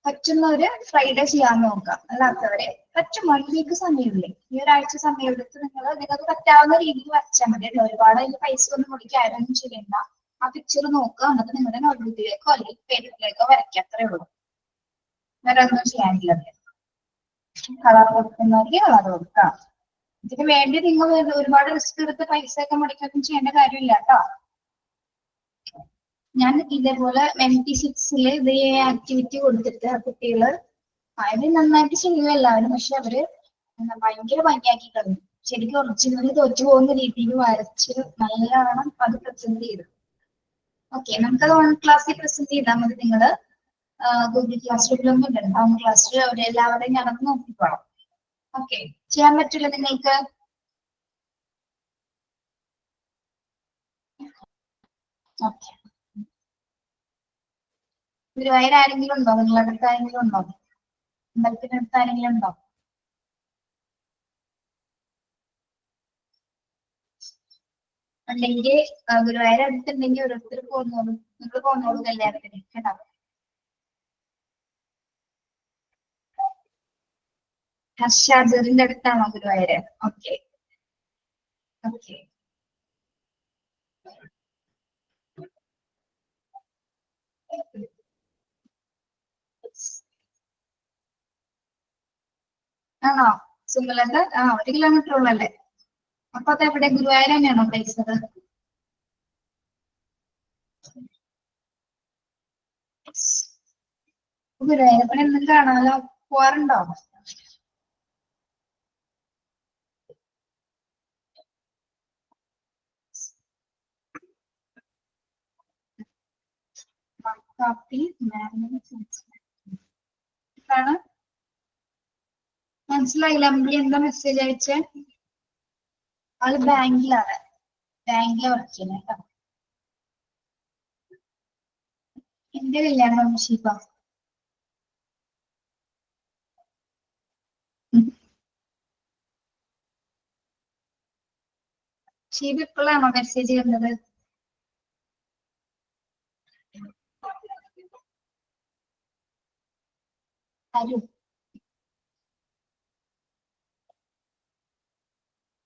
പറ്റുന്നവര് ഫ്രൈഡേ ചെയ്യാൻ നോക്കാം, അല്ലാത്തവരെ പറ്റും 1 വീക്ക് സമയമില്ലേ, ഈ ഒരാഴ്ച സമയമെടുത്ത് നിങ്ങൾക്ക് പറ്റാവുന്ന രീതിയിൽ വരച്ചാൽ മതി. ഒരുപാട് അതിന്റെ പൈസ ഒന്നും മുടിക്ക് ആരൊന്നും ചെയ്യണ്ട. ആ പിക്ചർ നോക്കുക, എന്നിട്ട് നിങ്ങളുടെ നോട്ട്ബുക്കിലേക്കോ അല്ലെങ്കിൽ പേപ്പറിലേക്കോ വരയ്ക്കുക, അത്രേ ഉള്ളൂ. വേറെ ഒന്നും ചെയ്യാനില്ല. കളർ കൊടുക്കുന്നവർക്ക് കളർ കൊടുക്കാം. ഇതിന് വേണ്ടി നിങ്ങൾ ഒരുപാട് റിസ്ക് എടുത്ത് പൈസ ഒക്കെ മുടക്കൊന്നും ചെയ്യേണ്ട കാര്യമില്ല കേട്ടോ. ഞാൻ ഇതേപോലെ MP6 ഇതേ ആക്ടിവിറ്റി കൊടുത്തിട്ട് കുട്ടികള് അവര് നന്നായിട്ട് ചെയ്യും എല്ലാവരും, പക്ഷെ അവര് ഭയങ്കര ഭംഗിയാക്കി കളഞ്ഞു. ശരിക്കും ഒറിജിനലി തോറ്റു പോകുന്ന രീതിയിൽ വരച്ച് നല്ലവണ്ണം അത് പ്രസന്റ് ചെയ്തു. ഓക്കെ, നമുക്കത് ഓൺ ക്ലാസ്സിൽ പ്രസന്റ് ചെയ്താൽ മതി. നിങ്ങള് ഗൂഗിൾ ക്ലാസ് റൂമിലൊന്നും ഇടണ്ട, ഓൺ ക്ലാസ്സിൽ അവരെല്ലാവരെയും നടന്ന് നോക്കിക്കോളാം. ഓക്കെ, ചെയ്യാൻ പറ്റില്ല നിങ്ങൾക്ക്? ഓക്കെ, ഗുരുവായൂർ ആരെങ്കിലും ഉണ്ടോ? നിങ്ങളുടെ അടുത്ത് ആരെങ്കിലും ഉണ്ടോ? അമ്പലത്തിനടുത്ത് ആരെങ്കിലും ഉണ്ടോ? അല്ലെങ്കിൽ ഗുരുവായൂർ അടുത്തുണ്ടെങ്കിൽ ഓരോരുത്തർ പോന്നോളൂ, നിങ്ങൾ പോന്നോളൂ കല്യാണത്തിന് കേട്ടോ. ഹർഷാദറിന്റെ അടുത്താണോ ഗുരുവായൂര്? ഓക്കെ. ആണോ സുമലത? 1 കിലോമീറ്റർ ഉള്ളല്ലേ? അപ്പൊ അതെവിടെ, ഗുരുവായൂർ തന്നെയാണോ പ്ലേസ്? ഗുരുവായൂരപ്പനെ എന്നും കാണാലോ, പോവാറുണ്ടോ? മനസ്സിലായില്ല. അമ്പിളി എന്താ മെസ്സേജ് അയച്ചേ? ആള് ബാങ്കിലാണ് വർക്ക് ചെയ്യുന്നത് കേട്ടോ. എന്റെ കല്യാണം ഷീബ. ഷീബ ഇപ്പോഴാണോ മെസ്സേജ് ചെയ്യുന്നത്?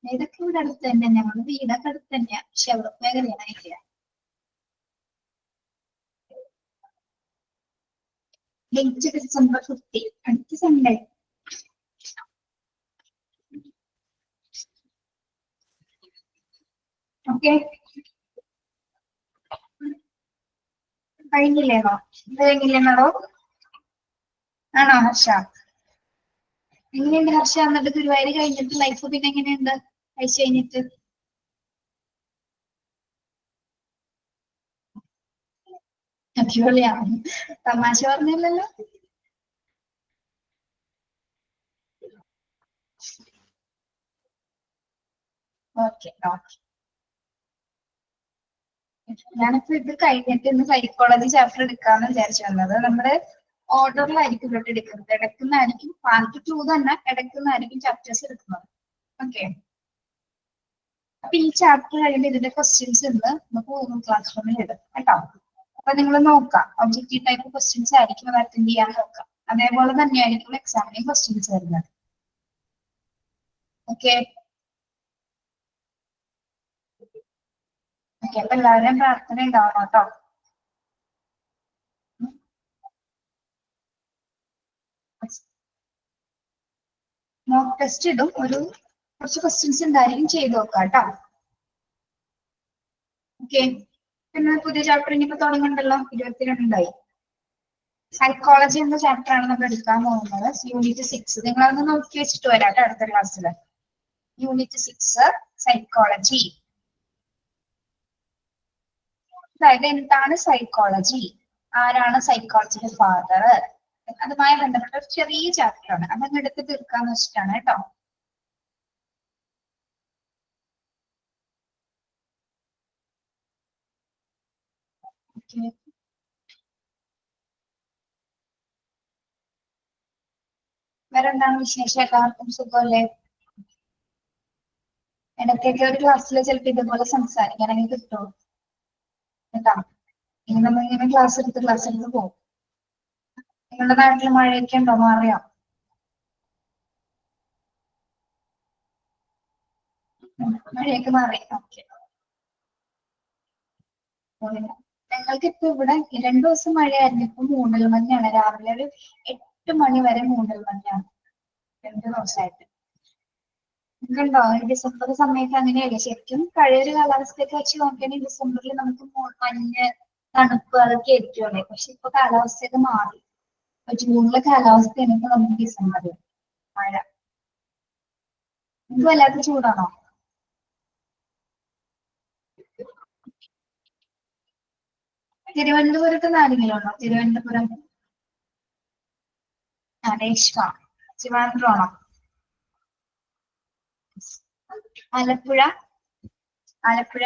ഇതൊക്കെ ഇവിടെ അടുത്ത് തന്നെ, ഞങ്ങളുടെ വീടൊക്കെ അടുത്ത് തന്നെയാ, പക്ഷെ അവിടെ പോയ കല്യാണമില്ല. ഡേറ്റ് December 15, അടുത്ത സൺഡേ. ഓക്കെ, കഴിഞ്ഞില്ലേണോ? കഴിഞ്ഞില്ലേണോ? ആണോ ഹർഷ? എങ്ങനെയുണ്ട് ഹർഷ? എന്നിട്ട് ഗുരുവായൂർ കഴിഞ്ഞിട്ട് ലൈഫ് പിന്നെ എങ്ങനെയുണ്ട് കഴിച്ചു കഴിഞ്ഞിട്ട്? അടിപൊളിയാണ്. തമാശ പറഞ്ഞില്ലല്ലോ? ഓക്കെ. ഞാനിപ്പോ ഇത് കഴിഞ്ഞിട്ട് ഇന്ന് സൈക്കോളജി ചാപ്റ്റർ എടുക്കാന്ന് വിചാരിച്ചു വന്നത്. നമ്മുടെ ഓർഡറിലായിരിക്കും ഇവിടെ എടുക്കുന്നത്. ഇടയ്ക്കുന്നായിരിക്കും പാർട്ട് 2 തന്നെ ഇടയ്ക്കുന്നായിരിക്കും ചാപ്റ്റേഴ്സ് എടുക്കുന്നത്. ഓക്കെ, അപ്പൊ ഈ ചാപ്റ്റർ കഴിയുമ്പോൾ ഇതിന്റെ ക്വസ്റ്റ്യൻസ് ഇന്ന് നമുക്ക് ഗൂഗിൾ ക്ലാസ് റൂമിൽ ഇടും കേട്ടോ. അപ്പൊ നിങ്ങൾ നോക്കാം, ഒബ്ജക്റ്റീവ് ടൈപ്പ് ക്വസ്റ്റ്യൻസ് ആയിരിക്കും അത് അറ്റൻഡ് ചെയ്യാൻ നോക്കാം. അതേപോലെ തന്നെയായിരിക്കും എക്സാമിന് ക്വസ്റ്റ്യൻസ് വരുന്നത്. ഓക്കെ, അപ്പൊ എല്ലാവരുടെയും പ്രാർത്ഥന ഉണ്ടാവണം കേട്ടോ. മോക്ക് ടെസ്റ്റ് ഇടും ഒരു കുറച്ച് ക്വസ്റ്റ്യൻസ് ഉണ്ടായിരിക്കും, ചെയ്ത് നോക്കാം കേട്ടോ. ഓക്കെ, പിന്നെ പുതിയ ചാപ്റ്റർ ഇനിയിപ്പോ തുടങ്ങണ്ടല്ലോ, 22 സൈക്കോളജി എന്ന ചാപ്റ്റർ ആണ് നമ്മൾ എടുക്കാൻ പോകുന്നത്. യൂണിറ്റ് 6 നിങ്ങളതൊന്ന് നോക്കി വെച്ചിട്ട് വരാം കേട്ടോ അടുത്ത ക്ലാസ്സിൽ. Unit 6 psychology. അതായത് എന്താണ് സൈക്കോളജി, ആരാണ് സൈക്കോളജിയുടെ ഫാദർ, അതുമായി ബന്ധപ്പെട്ട ഒരു ചെറിയ ചാപ്റ്റർ ആണ്. അതങ്ങ് എടുത്ത് തീർക്കാന്ന് വെച്ചിട്ടാണ് കേട്ടോ. വേറെ എന്താണ് വിശേഷം? എല്ലാവർക്കും സുഖമല്ലേ? ഇടയ്ക്കൊക്കെ ഒരു ക്ലാസ്സിൽ ചിലപ്പോൾ ഇതുപോലെ സംസാരിക്കാനെങ്കിൽ കിട്ടുമോ കേട്ടോ. ഇനി നമ്മൾ ഇങ്ങനെ ക്ലാസ് എടുത്ത് പോകും. നിങ്ങളുടെ നാട്ടിൽ മഴയൊക്കെ ഉണ്ടോ എന്ന് അറിയാം. മഴയൊക്കെ മാറി. ഓക്കെ, ഞങ്ങൾക്ക് ഇപ്പൊ ഇവിടെ 2 ദിവസം മഴയായിരുന്നു. ഇപ്പൊ മൂടൽ മഞ്ഞാണ്. രാവിലെ ഒരു 8 മണി വരെ മൂടൽ മഞ്ഞാണ് 2 ദിവസമായിട്ട്. നിങ്ങൾക്കുണ്ടോ? ഡിസംബർ സമയത്ത് അങ്ങനെയല്ലേ? ശരിക്കും പഴയൊരു കാലാവസ്ഥയൊക്കെ വെച്ച് നോക്കുകയാണെങ്കിൽ ഡിസംബറിൽ നമുക്ക് മഞ്ഞ്, തണുപ്പ് അതൊക്കെ ആയിരിക്കുമല്ലേ. പക്ഷെ ഇപ്പൊ കാലാവസ്ഥയൊക്കെ മാറി. ഇപ്പൊ ജൂണിലെ കാലാവസ്ഥയാണ് ഇപ്പൊ നമുക്ക് ഡിസംബറിൽ മഴ. നിങ്ങൾക്ക് വല്ലാത്ത ചൂടാണോ? തിരുവനന്തപുരത്ത് നിന്ന് ആരെങ്കിലും ഉണ്ടോ? തിരുവനന്തപുരം, രേഷ്മ. ട്രിവാൻഡ്രം ആണോ? ആലപ്പുഴ, ആലപ്പുഴ,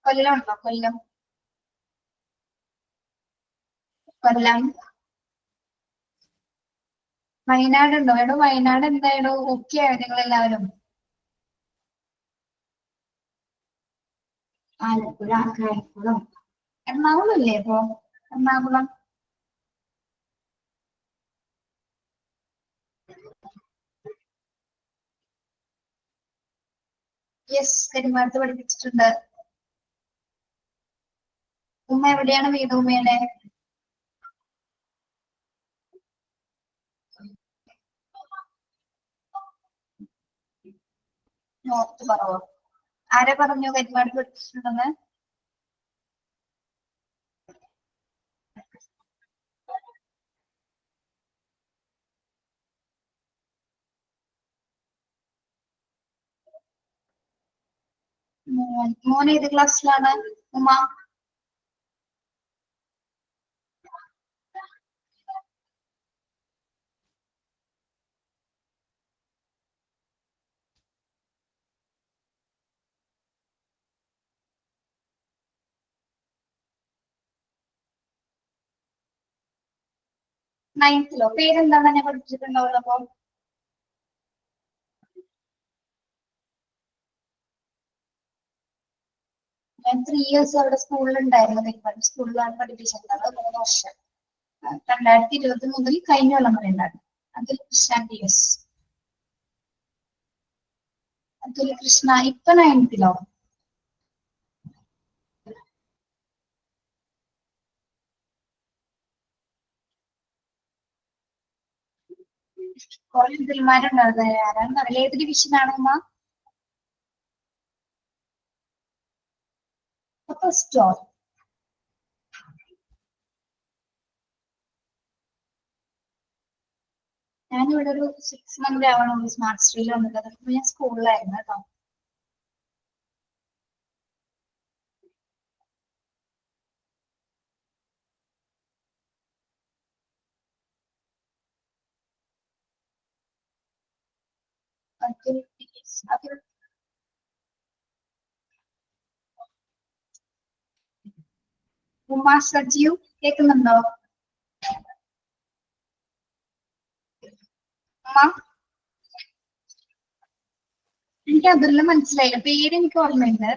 കൊല്ലം ഉണ്ടോ? കൊല്ലം, കൊല്ലം, വയനാട് ഉണ്ടോ? എടോ വയനാട് എന്തായാലും ഓക്കെ ആയോ നിങ്ങൾ എല്ലാവരും? ആലപ്പുഴ, കായംകുളം, എറണാകുളം അല്ലേ? ഇപ്പോ എറണാകുളം, യെസ്, കരിമാനത്ത് പഠിപ്പിച്ചിട്ടുണ്ട്. ഉമ്മ എവിടെയാണ് വീട്? ഉമ്മയുടെ നോർത്ത് പറവോ? ആരെ പറഞ്ഞു കരിമാനത്ത് പഠിപ്പിച്ചിട്ടുണ്ടെന്ന്? മോൻ ഏത് ക്ലാസ്സിലാണ് ഉമ്മ? നയൻത്തിലോ? പേരെന്താണ് ഞാൻ പഠിപ്പിച്ചിട്ടുണ്ടാവുള്ളൂ. അപ്പൊ ഞാൻ 3 ഇയേഴ്സ് അവിടെ സ്കൂളിൽ ഉണ്ടായിരുന്നു. കരിമാനത്ത് സ്കൂളിലാണ് പഠിപ്പിച്ചിട്ടുള്ളത്. 3 വർഷം. 2020 മുതൽ കഴിഞ്ഞ കൊല്ലം വരെ ഉണ്ടായിരുന്നു. അതിൽ കൃഷ്ണ DS. അതുൽ കൃഷ്ണ ഇപ്പൊ 9ത്തിലോ? കുറെ ഇതിൽമാരുണ്ടായിരുന്നു. ആരാണെന്ന് അറിയില്ല. ഏത് ഡിവിഷനാണ് ഉമ്മ? ഫസ്റ്റോ? ഞാനിവിടെ ഒരു 6 മന്ത് ആവണുള്ളൂ സ്മാർട്ട് സ്ട്രീയിൽ വന്നത്. അതൊക്കെ ഞാൻ സ്കൂളിലായിരുന്നു കേട്ടോ. ഉമ്മ സജീവ് കേൾക്കുന്നുണ്ടോ? ഉമ്മ, എനിക്ക് അതിലെല്ലാം മനസ്സിലായില്ല. പേര് എനിക്ക് ഓർമ്മയുണ്ട്.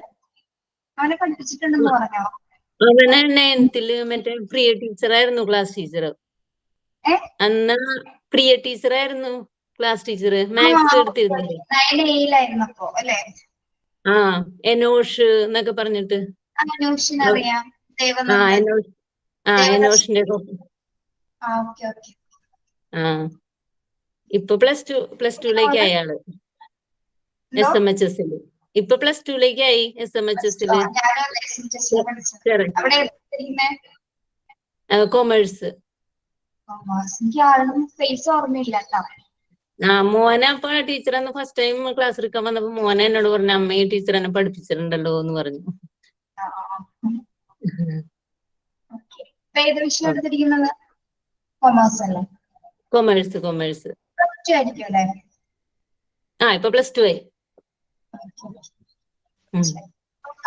അവനെ പഠിപ്പിച്ചിട്ടുണ്ടെന്ന് പറഞ്ഞോ? അവന് 9th മറ്റേ പ്രിയ ടീച്ചറായിരുന്നു ക്ലാസ് ടീച്ചർ. അന്ന് പ്രിയ ടീച്ചറായിരുന്നു ക്ലാസ് ടീച്ചർ. മാത്സ് എടുത്തിരുന്നില്ലേ? 9A അല്ലേ? ആ, എനോഷ് എന്നൊക്കെ പറഞ്ഞിട്ട്. അനൂഷിനറിയാം. ദേവനന്ദൻ. എനോഷിന്റെ okay okay. ആ ഇപ്പൊ പ്ലസ് ടുലേക്ക് അയാള് SMHS ഇപ്പൊ പ്ലസ് ടുലേക്കായി SMHS അവിടെ കൊമേഴ്സ്. എനിക്ക് ആളും ഫേസ് ഓർമ്മയില്ല കേട്ടോ. മോനെ അപ്പൊ ടീച്ചർ അന്ന് ഫസ്റ്റ് ടൈം ക്ലാസ് എടുക്കാൻ വന്നപ്പോ മോനെ എന്നോട് പറഞ്ഞു അമ്മ ഈ ടീച്ചർ എന്നെ പഠിപ്പിച്ചിട്ടുണ്ടല്ലോ എന്ന് പറഞ്ഞു. ഏത് വിഷയം എടുത്തിരിക്കുന്നത്? കൊമേഴ്സ് അല്ലേ? കൊമേഴ്സ്. ആയിരിക്കും അല്ലേ? ഇപ്പൊ പ്ലസ് ടു ആയി.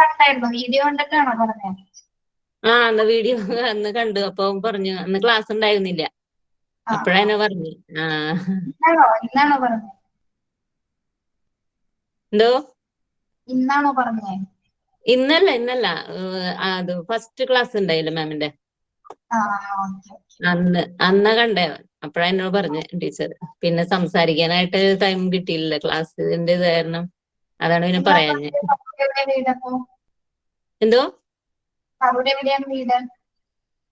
കണ്ടായിരുന്നു, വീഡിയോ കണ്ടിട്ടാണോ പറഞ്ഞത്? അന്ന് വീഡിയോ അന്ന് കണ്ടു. അപ്പൊ പറഞ്ഞു അന്ന് ക്ലാസ് ഉണ്ടായിരുന്നില്ല. അപ്പഴെന്നെ പറഞ്ഞു. ഇന്നാണോ പറഞ്ഞത്? എന്തോ? ഇന്നാണോ പറഞ്ഞേ? ഇന്നല്ല അത് ഫസ്റ്റ് ക്ലാസ് ഉണ്ടായില്ല മാമിന്റെ അന്ന് കണ്ടേ. അപ്പഴാ എന്നോട് പറഞ്ഞ ടീച്ചർ. പിന്നെ സംസാരിക്കാനായിട്ട് ടൈം കിട്ടിയില്ല ക്ലാസ്സിന്റെ കാരണം. അതാണ് പിന്നെ പറയാഞ്ഞെ. എന്തോ?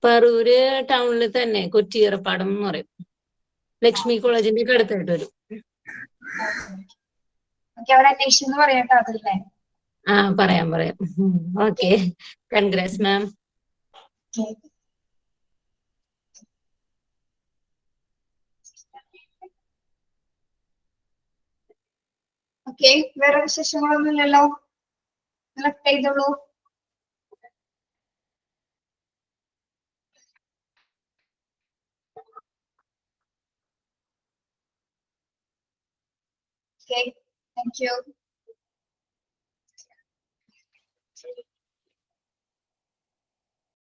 പറൂര് ടൗണിൽ തന്നെ, കൊച്ചിയറപ്പാടം എന്ന് പറയും. ലക്ഷ്മി കോളേജിന്റെ ഒക്കെ അടുത്തായിട്ട് വരും. പറയാം. ഓക്കെ, കൺഗ്രാറ്റ്സ് മാം. ഓക്കെ, വേറെ വിശേഷങ്ങളൊന്നും ഇല്ലല്ലോ? ചെയ്തോളൂ. Okay, thank you.